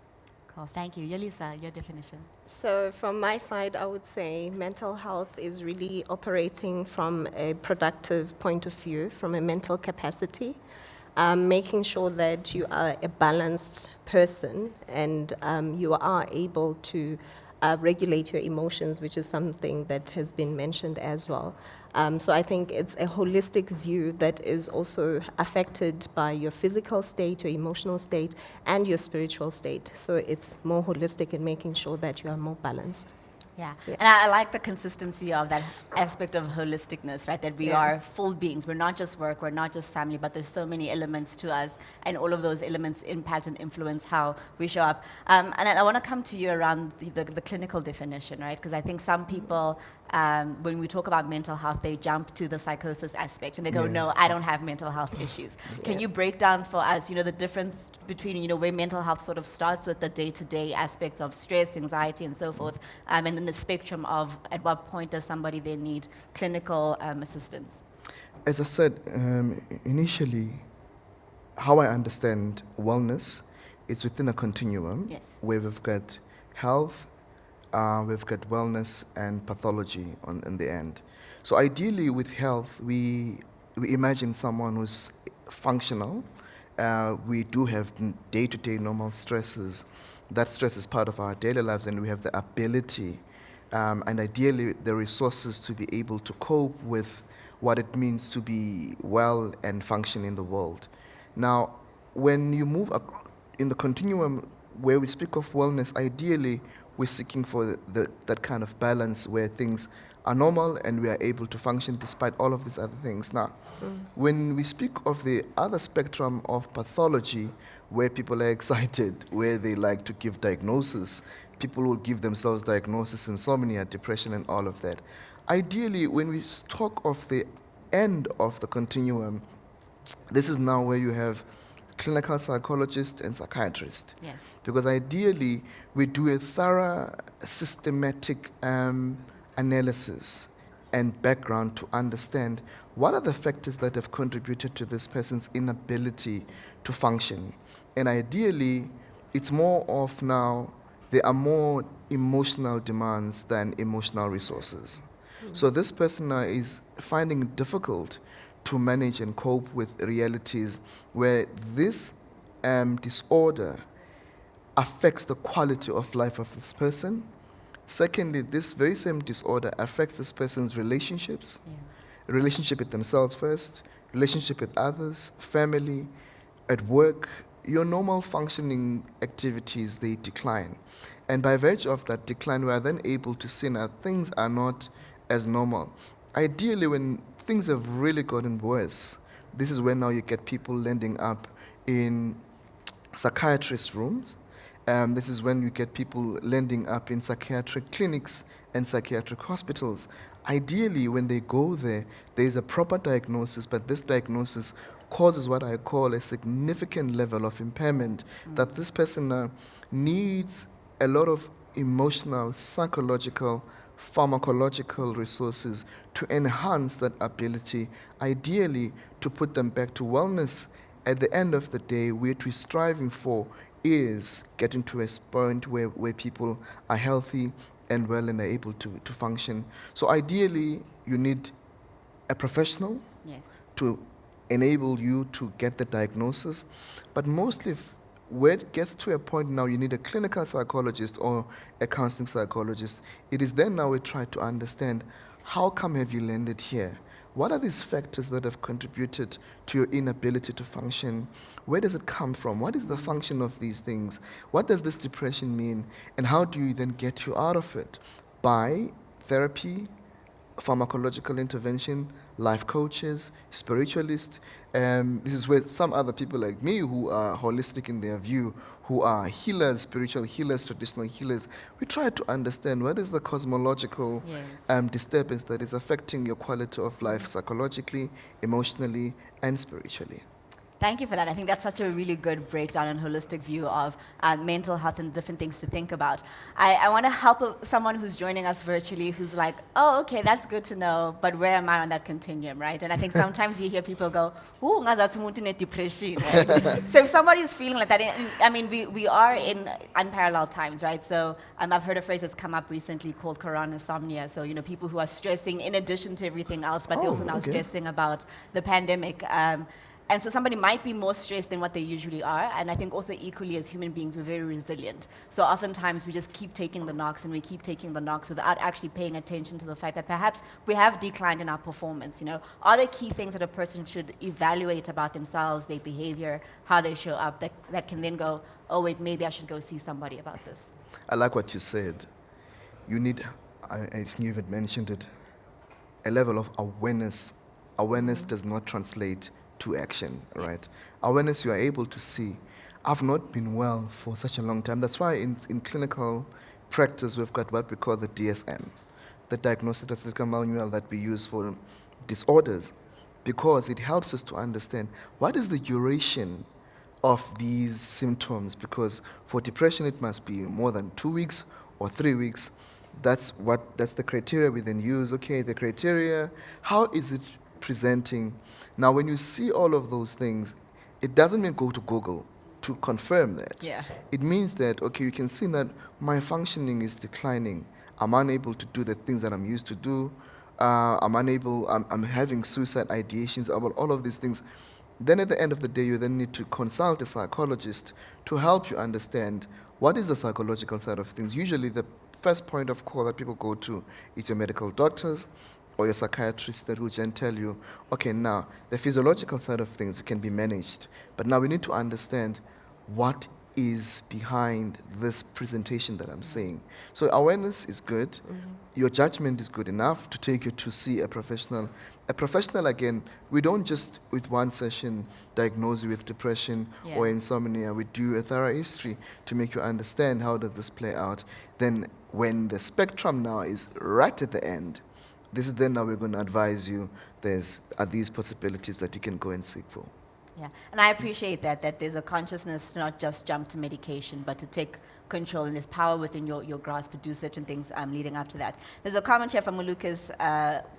Cool, thank you. Yolisa, your definition. So from my side, I would say mental health is really operating from a productive point of view, from a mental capacity, making sure that you are a balanced person and you are able to regulate your emotions, which is something that has been mentioned as well. So I think it's a holistic view that is also affected by your physical state, your emotional state, and your spiritual state. So it's more holistic in making sure that you are more balanced. Yeah, Yeah. and I like the consistency of that aspect of holisticness, right? That we Yeah. are full beings. We're not just work, we're not just family, but there's so many elements to us, and all of those elements impact and influence how we show up. And I want to come to you around the clinical definition, right? Because I think some people, when we talk about mental health, they jump to the psychosis aspect, and they go, Yeah. no, I don't have mental health issues. Can you break down for us, the difference between, where mental health sort of starts with the day-to-day aspects of stress, anxiety, and so forth, and then the spectrum of at what point does somebody then need clinical assistance? As I said initially, how I understand wellness, it's within a continuum Yes. where we've got health, we've got wellness and pathology in the end. So ideally with health, we imagine someone who's functional. We do have day-to-day normal stresses. That stress is part of our daily lives, and we have the ability and ideally the resources to be able to cope with what it means to be well and function in the world. Now, when you move in the continuum where we speak of wellness, ideally we're seeking for that kind of balance where things are normal and we are able to function despite all of these other things. Now, when we speak of the other spectrum of pathology, where people are excited, where they like to give diagnosis, people will give themselves diagnosis, insomnia, depression, and all of that. Ideally, when we talk of the end of the continuum, this is now where you have clinical psychologists and psychiatrists. Yes. Because ideally, we do a thorough, systematic analysis and background to understand what are the factors that have contributed to this person's inability to function. And ideally, it's more of now, there are more emotional demands than emotional resources. So this person now is finding it difficult to manage and cope with realities where this disorder affects the quality of life of this person. Secondly, this very same disorder affects this person's relationships, relationship with themselves first, relationship with others, family, at work. Your normal functioning activities, they decline. And by virtue of that decline, we are then able to see that things are not as normal. Ideally, when things have really gotten worse, this is when now you get people landing up in psychiatrist rooms. This is when you get people landing up in psychiatric clinics and psychiatric hospitals. Ideally, when they go there, there is a proper diagnosis, but this diagnosis causes what I call a significant level of impairment that this person needs a lot of emotional, psychological, pharmacological resources to enhance that ability, ideally to put them back to wellness. At the end of the day, what we're striving for is getting to a point where people are healthy and well and are able to function. So ideally, you need a professional Yes. to enable you to get the diagnosis. But mostly, where it gets to a point now, you need a clinical psychologist or a counseling psychologist. It is then now we try to understand, how come have you landed here? What are these factors that have contributed to your inability to function? Where does it come from? What is the function of these things? What does this depression mean? And how do you then get you out of it? By therapy, pharmacological intervention, life coaches, spiritualists. This is where some other people like me, who are holistic in their view, who are healers, spiritual healers, traditional healers, we try to understand what is the cosmological Yes. disturbance that is affecting your quality of life psychologically, emotionally, and spiritually. Thank you for that. I think that's such a really good breakdown and holistic view of mental health and different things to think about. I want to help someone who's joining us virtually who's like, oh, okay, that's good to know, but where am I on that continuum, right? And I think sometimes you hear people go, ooh, ngazathi umuntu une-depression, right? So if somebody is feeling like that, I mean, we are in unparalleled times, right? So I've heard a phrase that's come up recently called coronisomnia. So, people who are stressing in addition to everything else, but they're also now stressing about the pandemic. And so somebody might be more stressed than what they usually are. And I think also equally as human beings, we're very resilient. So oftentimes we just keep taking the knocks and we keep taking the knocks without actually paying attention to the fact that perhaps we have declined in our performance. Are there key things that a person should evaluate about themselves, their behavior, how they show up, that can then go, oh wait, maybe I should go see somebody about this? I like what you said. You need, I think you even mentioned it, a level of awareness. Awareness does not translate to action, right? Yes. Awareness, you are able to see, I've not been well for such a long time. That's why in clinical practice, we've got what we call the DSM, the Diagnostic Statistical Manual that we use for disorders, because it helps us to understand what is the duration of these symptoms, because for depression, it must be more than 2 weeks or 3 weeks. That's the criteria we then use. Okay, the criteria, how is it presenting? Now, when you see all of those things, it doesn't mean go to Google to confirm that. Yeah. It means that, okay, you can see that my functioning is declining. I'm unable to do the things that I'm used to do. I'm having suicide ideations about all of these things. Then at the end of the day, you then need to consult a psychologist to help you understand what is the psychological side of things. Usually the first point of call that people go to is your medical doctors or your psychiatrist that will then tell you, okay, now, the physiological side of things can be managed, but now we need to understand what is behind this presentation that I'm seeing. So awareness is good. Mm-hmm. Your judgment is good enough to take you to see a professional. A professional, again, we don't just with one session diagnose you with depression or insomnia. We do a thorough history to make you understand how does this play out. Then when the spectrum now is right at the end, this is then now we're going to advise you are these possibilities that you can go and seek for. Yeah, and I appreciate that there's a consciousness to not just jump to medication, but to take control, and there's power within your grasp to do certain things leading up to that. There's a comment here from Lucas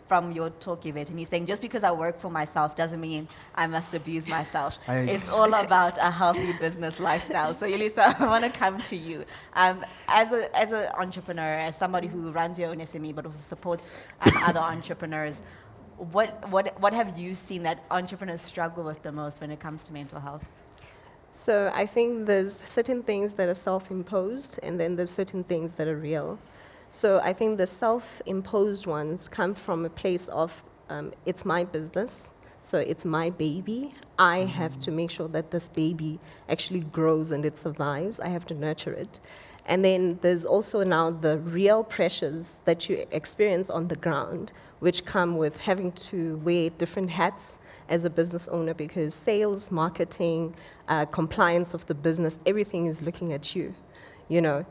from your talk, Yvette, and he's saying, just because I work for myself doesn't mean I must abuse myself. It's all about a healthy business lifestyle. So, Yelisa, I want to come to you. As an entrepreneur, as somebody who runs your own SME, but also supports other entrepreneurs, what have you seen that entrepreneurs struggle with the most when it comes to mental health? So I think there's certain things that are self-imposed, and then there's certain things that are real. So I think the self-imposed ones come from a place of, it's my business, so it's my baby. I have to make sure that this baby actually grows and it survives. I have to nurture it. And then there's also now the real pressures that you experience on the ground, which come with having to wear different hats as a business owner, because sales, marketing, compliance of the business, everything is looking at you.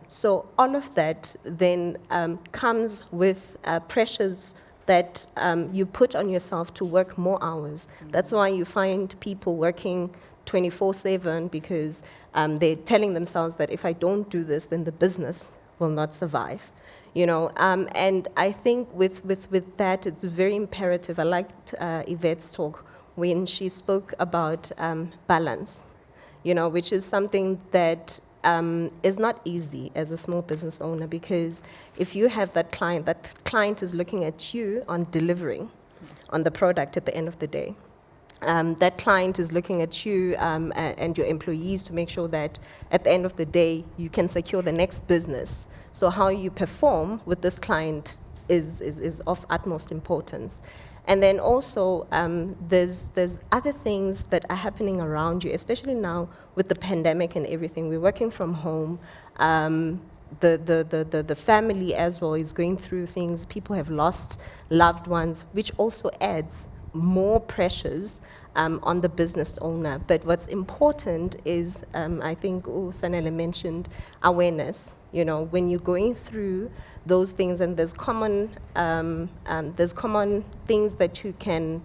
So all of that then comes with pressures that you put on yourself to work more hours. Mm-hmm. That's why you find people working 24/7, because they're telling themselves that if I don't do this, then the business will not survive. And I think with that, it's very imperative. I liked Yvette's talk when she spoke about balance, which is something that is not easy as a small business owner, because if you have that client is looking at you on delivering on the product at the end of the day. That client is looking at you and your employees to make sure that at the end of the day, you can secure the next business. So how you perform with this client is of utmost importance. And then also, there's other things that are happening around you, especially now with the pandemic and everything. We're working from home. The family as well is going through things. People have lost loved ones, which also adds more pressures on the business owner. But what's important is, I think Sanele mentioned awareness. When you're going through those things, and there's common things that you can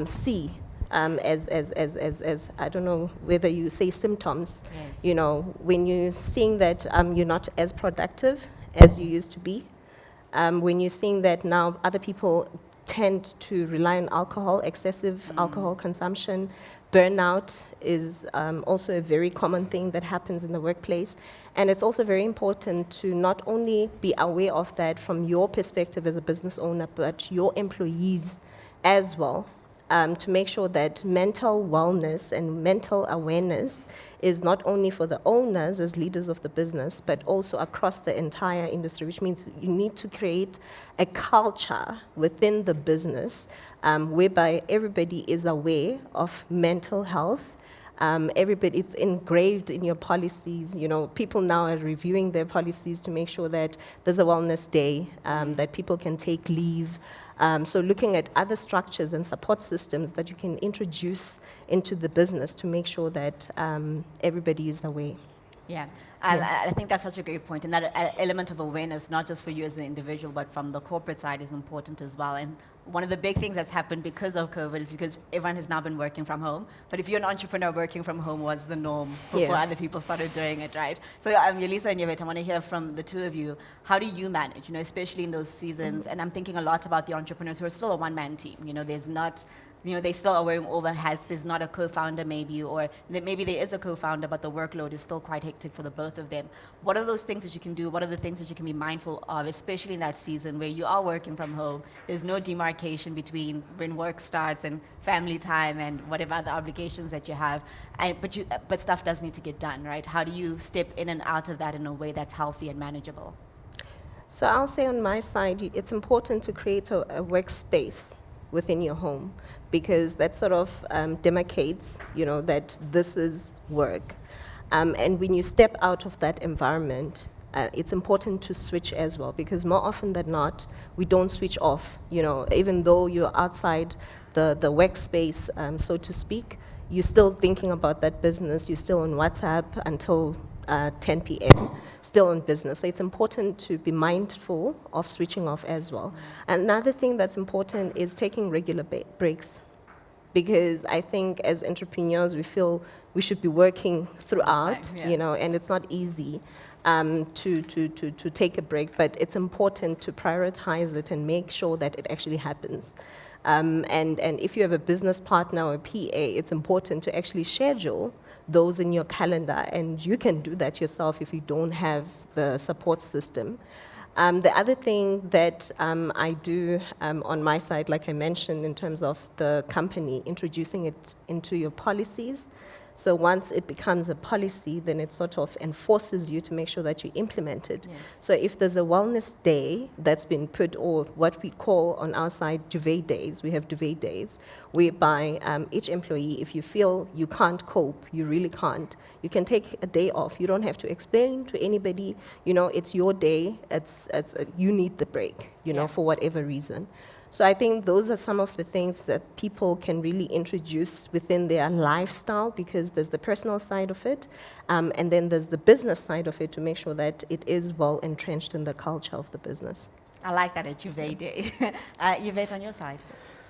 see as I don't know whether you say symptoms. Yes. When you're seeing that you're not as productive as you used to be, when you're seeing that now other people tend to rely on alcohol, excessive alcohol consumption. Burnout is also a very common thing that happens in the workplace. And it's also very important to not only be aware of that from your perspective as a business owner, but your employees as well, to make sure that mental wellness and mental awareness is not only for the owners as leaders of the business, but also across the entire industry, which means you need to create a culture within the business whereby everybody is aware of mental health. Everybody, it's engraved in your policies. People now are reviewing their policies to make sure that there's a wellness day, that people can take leave. So looking at other structures and support systems that you can introduce into the business to make sure that everybody is aware. Yeah, I think that's such a great point, and that element of awareness, not just for you as an individual, but from the corporate side, is important as well. And one of the big things that's happened because of COVID is because everyone has now been working from home. But if you're an entrepreneur, working from home was the norm before other people started doing it, right? So Yelisa and Yvette, I want to hear from the two of you. How do you manage, especially in those seasons? And I'm thinking a lot about the entrepreneurs who are still a one-man team. There's not... they still are wearing all the hats. There's not a co-founder maybe, or maybe there is a co-founder, but the workload is still quite hectic for the both of them. What are those things that you can do? What are the things that you can be mindful of, especially in that season where you are working from home? There's no demarcation between when work starts and family time and whatever other obligations that you have. But stuff does need to get done, right? How do you step in and out of that in a way that's healthy and manageable? So I'll say on my side, it's important to create a workspace within your home, because that sort of demarcates, that this is work. And when you step out of that environment, it's important to switch as well, because more often than not, we don't switch off. Even though you're outside the workspace, so to speak, you're still thinking about that business. You're still on WhatsApp until 10 p.m., still on business. So it's important to be mindful of switching off as well. Another thing that's important is taking regular breaks, because I think as entrepreneurs, we feel we should be working throughout, and it's not easy to take a break, but it's important to prioritize it and make sure that it actually happens. And if you have a business partner or a PA, it's important to actually schedule those in your calendar, and you can do that yourself if you don't have the support system. The other thing that I do on my side, like I mentioned, in terms of the company, introducing it into your policies. So once it becomes a policy, then it sort of enforces you to make sure that you implement it. Yes. So if there's a wellness day that's been put, or what we call on our side duvet days, we have duvet days, whereby each employee, if you feel you can't cope, you really can't, you can take a day off. You don't have to explain to anybody, it's your day, you need the break, for whatever reason. So I think those are some of the things that people can really introduce within their lifestyle, because there's the personal side of it, and then there's the business side of it, to make sure that it is well entrenched in the culture of the business. I like that, at Juve Day. Yvette, on your side?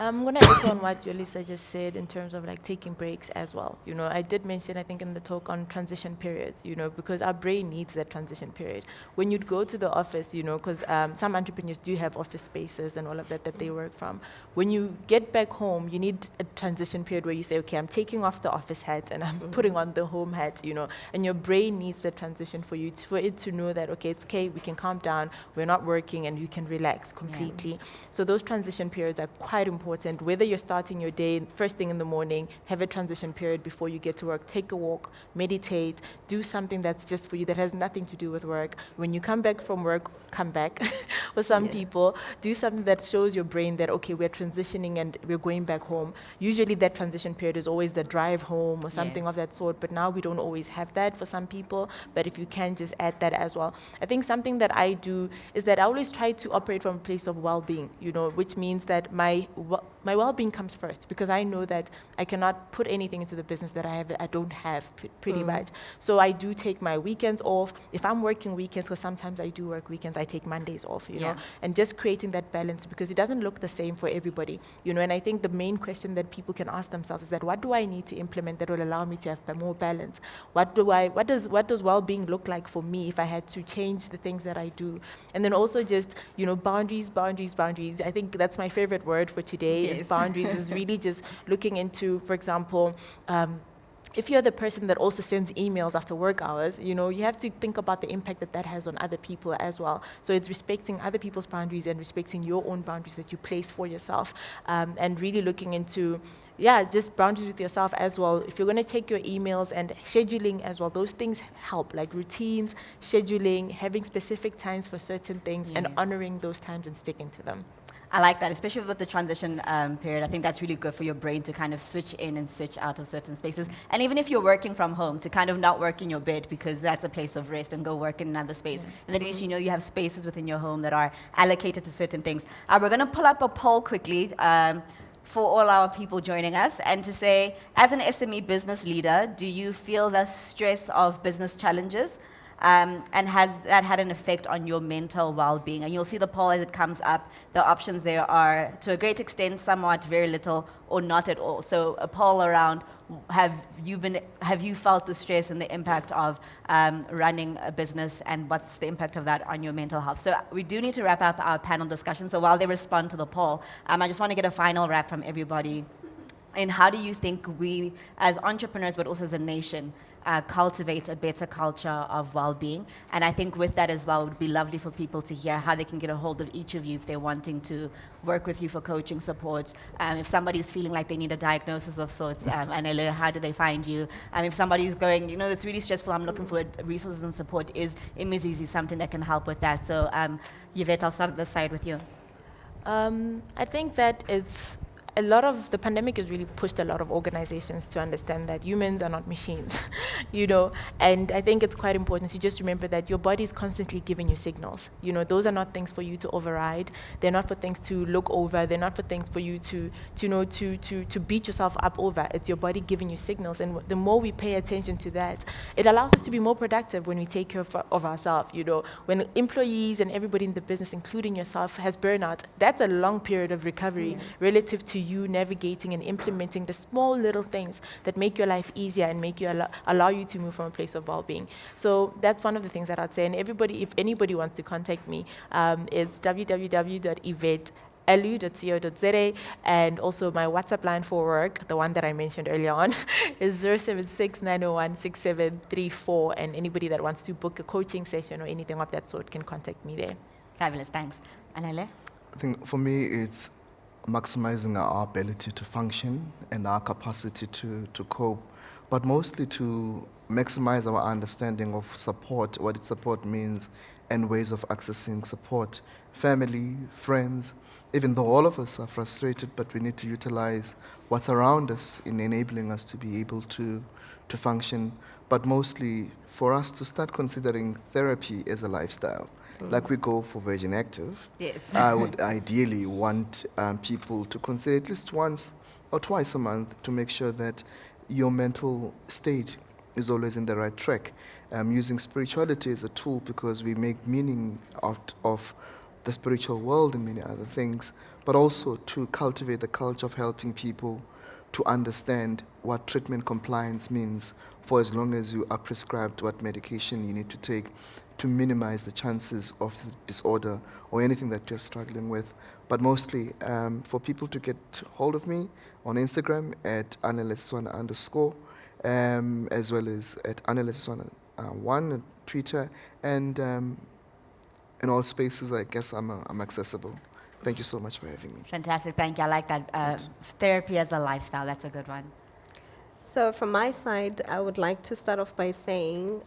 I'm gonna echo on what Yolisa just said in terms of like taking breaks as well. You know, I did mention, I think in the talk on transition periods, you know, because our brain needs that transition period. When you'd go to the office, you know, because some entrepreneurs do have office spaces and all of that they work from. When you get back home, you need a transition period where you say, okay, I'm taking off the office hat and I'm putting on the home hat, you know, and your brain needs that transition for you, for it to know that, okay, it's okay, we can calm down, we're not working, and you can relax completely. So those transition periods are quite important. Whether you're starting your day first thing in the morning, have a transition period before you get to work, take a walk, meditate, do something that's just for you that has nothing to do with work. When you come back from work, come back. For some people, do something that shows your brain that, okay, we're transitioning and we're going back home. Usually that transition period is always the drive home or something of that sort, but now we don't always have that for some people, but if you can, just add that as well. I think something that I do is that I always try to operate from a place of well-being, you know, which means that my well-being comes first, because I know that I cannot put anything into the business that I don't have pretty much. So I do take my weekends off. If I'm working weekends, because sometimes I do work weekends, I take Mondays off, you know, and just creating that balance, because it doesn't look the same for everybody, you know. And I think the main question that people can ask themselves is that, what do I need to implement that will allow me to have more balance? What does well-being look like for me if I had to change the things that I do? And then also just, you know, boundaries. I think that's my favorite word for today. Is boundaries. Is really just looking into, for example, if you're the person that also sends emails after work hours, you know, you have to think about the impact that has on other people as well. So it's respecting other people's boundaries and respecting your own boundaries that you place for yourself, and really looking into, just boundaries with yourself as well. If you're going to check your emails, and scheduling as well, those things help, like routines, scheduling, having specific times for certain things, and honoring those times and sticking to them. I like that, especially with the transition period. I think that's really good for your brain to kind of switch in and switch out of certain spaces. And even if you're working from home, to kind of not work in your bed, because that's a place of rest, and go work in another space. And at least you know you have spaces within your home that are allocated to certain things. We're going to pull up a poll quickly for all our people joining us, and to say, as an SME business leader, do you feel the stress of business challenges? And has that had an effect on your mental well-being? And you'll see the poll as it comes up. The options there are, to a great extent, somewhat, very little, or not at all. So a poll around, have you felt the stress and the impact of running a business, and what's the impact of that on your mental health? So we do need to wrap up our panel discussion. So while they respond to the poll, I just want to get a final wrap from everybody. And how do you think we, as entrepreneurs, but also as a nation, cultivate a better culture of well-being? And I think with that as well, it would be lovely for people to hear how they can get a hold of each of you if they're wanting to work with you for coaching support. If somebody's feeling like they need a diagnosis of sorts, Anele, how do they find you? If somebody's going, you know, it's really stressful, I'm looking for resources and support, is Imizizi something that can help with that? So Yvette, I'll start at this side with you. I think that a lot of the pandemic has really pushed a lot of organizations to understand that humans are not machines, you know, and I think it's quite important to just remember that your body is constantly giving you signals. You know, those are not things for you to override. They're not for things to look over. They're not for things for you to beat yourself up over. It's your body giving you signals, and the more we pay attention to that, it allows us to be more productive when we take care of ourselves. You know, when employees and everybody in the business, including yourself, has burnout, that's a long period of recovery relative to you navigating and implementing the small little things that make your life easier and make you allow you to move from a place of well-being. So that's one of the things that I'd say. And everybody, if anybody wants to contact me, it's www.yvetteelu.co.za, and also my WhatsApp line for work, the one that I mentioned earlier on, is 076-901-6734, and anybody that wants to book a coaching session or anything of that sort can contact me there. Fabulous, thanks. Anele? I think for me, it's maximizing our ability to function and our capacity to cope, but mostly to maximize our understanding of support, what support means, and ways of accessing support. Family, friends, even though all of us are frustrated, but we need to utilize what's around us in enabling us to be able to function, but mostly for us to start considering therapy as a lifestyle. Like we go for Virgin Active, yes. I would ideally want people to consider at least once or twice a month to make sure that your mental state is always in the right track. Using spirituality as a tool, because we make meaning out of the spiritual world and many other things, but also to cultivate the culture of helping people to understand what treatment compliance means for as long as you are prescribed what medication you need to take to minimize the chances of the disorder or anything that you're struggling with. But mostly for people to get hold of me on Instagram at @analystswana_, as well as at @analystswana1 on Twitter, and in all spaces, I guess I'm accessible. Thank you so much for having me. Fantastic, thank you. I like that. Therapy as a lifestyle, that's a good one. So from my side, I would like to start off by saying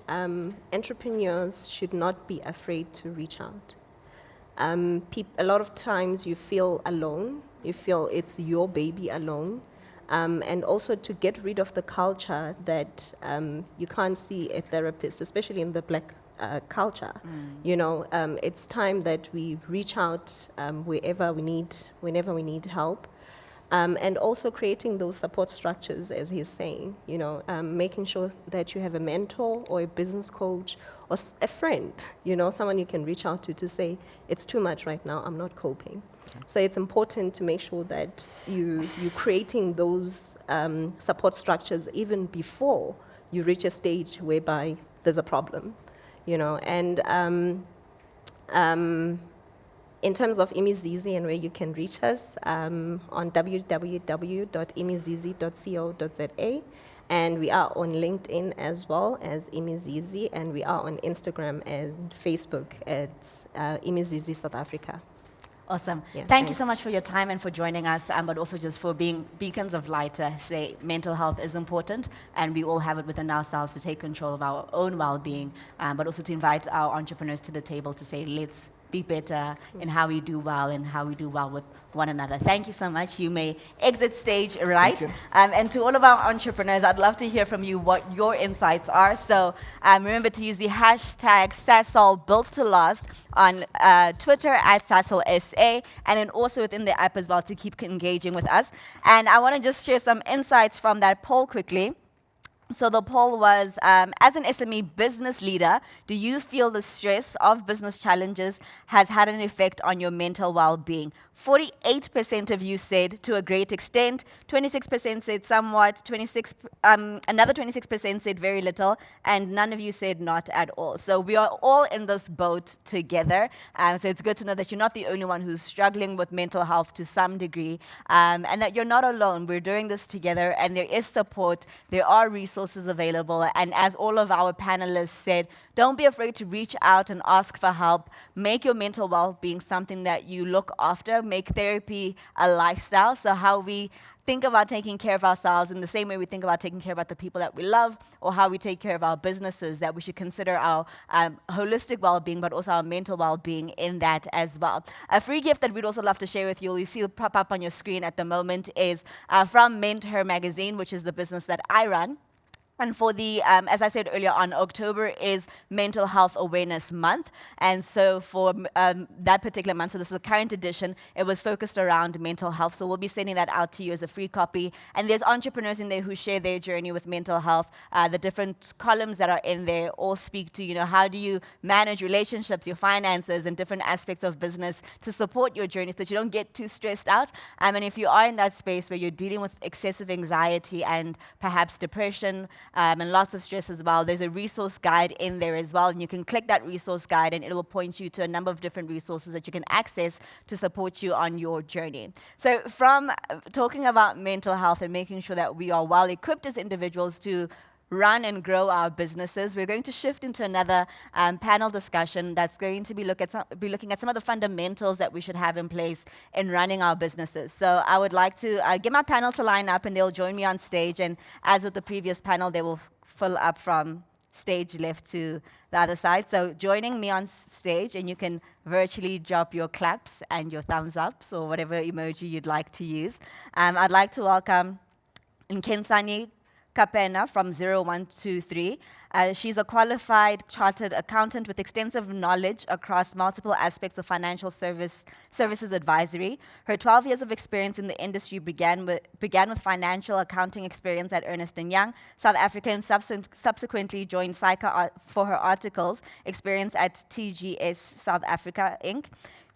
entrepreneurs should not be afraid to reach out. A lot of times you feel alone, you feel it's your baby alone, and also to get rid of the culture that you can't see a therapist, especially in the black culture. You know, it's time that we reach out whenever we need help. And also creating those support structures, as he's saying, you know, making sure that you have a mentor or a business coach or a friend, you know, someone you can reach out to say, it's too much right now, I'm not coping. So it's important to make sure that you're creating those support structures even before you reach a stage whereby there's a problem, you know. And in terms of Imizizi and where you can reach us, on www.imizizi.co.za, and we are on LinkedIn as well as Imizizi, and we are on Instagram and Facebook at Imizizi South Africa. Awesome. Yeah, Thank you so thanks. much for your time and for joining us, but also just for being beacons of light to say mental health is important, and we all have it within ourselves to take control of our own well-being, but also to invite our entrepreneurs to the table to say, let's be better in how we do well and how we do well with one another. Thank you so much. You may exit stage right. And to all of our entrepreneurs, I'd love to hear from you what your insights are. So remember to use the hashtag Sasol Built to Last on Twitter at Sasol SA, and then also within the app as well to keep engaging with us. And I want to just share some insights from that poll quickly. So the poll was, as an SME business leader, do you feel the stress of business challenges has had an effect on your mental well-being? 48% of you said to a great extent, 26% said somewhat, another 26% said very little, and none of you said not at all. So we are all in this boat together. So it's good to know that you're not the only one who's struggling with mental health to some degree, and that you're not alone. We're doing this together, and there is support. There are resources available, and as all of our panelists said, don't be afraid to reach out and ask for help. Make your mental well-being something that you look after. Make therapy a lifestyle. So how we think about taking care of ourselves in the same way we think about taking care about the people that we love, or how we take care of our businesses, that we should consider our holistic well-being, but also our mental well-being in that as well. A free gift that we'd also love to share with you, you see it pop up on your screen at the moment, is from Mentor magazine, which is the business that I run. And for the, as I said earlier on, October is Mental Health Awareness Month. And so for that particular month, so this is the current edition, it was focused around mental health. So we'll be sending that out to you as a free copy. And there's entrepreneurs in there who share their journey with mental health. The different columns that are in there all speak to, you know, how do you manage relationships, your finances, and different aspects of business to support your journey so that you don't get too stressed out. And if you are in that space where you're dealing with excessive anxiety and perhaps depression, and lots of stress as well, there's a resource guide in there as well, and you can click that resource guide and it will point you to a number of different resources that you can access to support you on your journey. So from talking about mental health and making sure that we are well equipped as individuals to run and grow our businesses, we're going to shift into another panel discussion that's going to be looking at some of the fundamentals that we should have in place in running our businesses. So I would like to get my panel to line up, and they'll join me on stage. And as with the previous panel, they will fill up from stage left to the other side. So joining me on stage, and you can virtually drop your claps and your thumbs ups or whatever emoji you'd like to use. I'd like to welcome Nkensani Kapena from 0123. She's a qualified chartered accountant with extensive knowledge across multiple aspects of financial services advisory. Her 12 years of experience in the industry began with financial accounting experience at Ernst & Young, South Africa, and subsequently joined SAICA for her articles experience at TGS South Africa, Inc.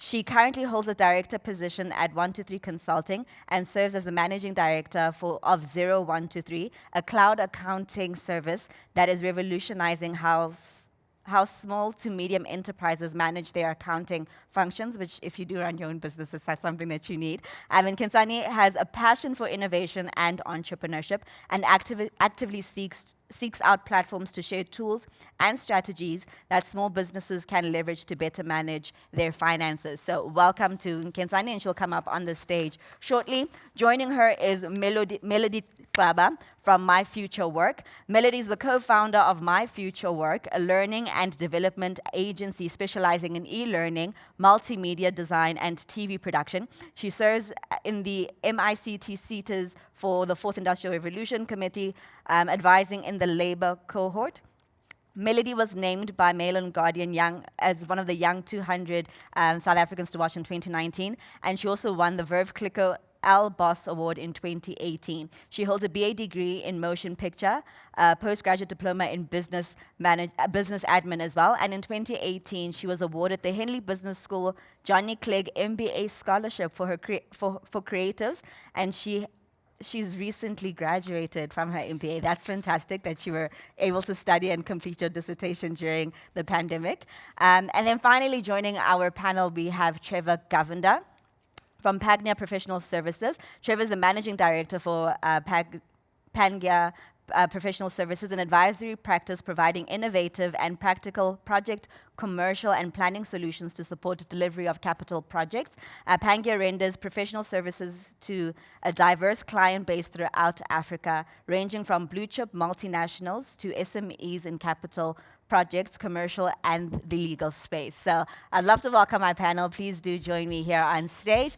She currently holds a director position at 123 Consulting and serves as the managing director of 0123, a cloud accounting service that is revolutionizing how small to medium enterprises manage their accounting functions, which if you do run your own businesses, that's something that you need. And Nkensani has a passion for innovation and entrepreneurship and actively seeks out platforms to share tools and strategies that small businesses can leverage to better manage their finances. So welcome to Nkensani, and she'll come up on the stage shortly. Joining her is Melody Klaba from My Future Work. Melody is the co-founder of My Future Work, a learning and development agency specializing in e-learning, multimedia design, and TV production. She serves in the MICT CETAs for the Fourth Industrial Revolution Committee, advising in the labor cohort. Melody was named by Mail and Guardian as one of the Young 200 South Africans to watch in 2019, and she also won the Verve Clicker Al Boss Award in 2018. She holds a BA degree in motion picture, a postgraduate diploma in business admin as well, and in 2018 she was awarded the Henley Business School Johnny Clegg MBA scholarship for creatives, and she's recently graduated from her MBA. That's fantastic that you were able to study and complete your dissertation during the pandemic. And then finally joining our panel, we have Trevor Govender from Pagnia Professional Services. Trevor is the managing director for Pagnia Professional Services, an advisory practice providing innovative and practical project, commercial, and planning solutions to support delivery of capital projects. Pagnia renders professional services to a diverse client base throughout Africa, ranging from blue-chip multinationals to SMEs in capital projects, commercial, and the legal space. So I'd love to welcome my panel. Please do join me here on stage.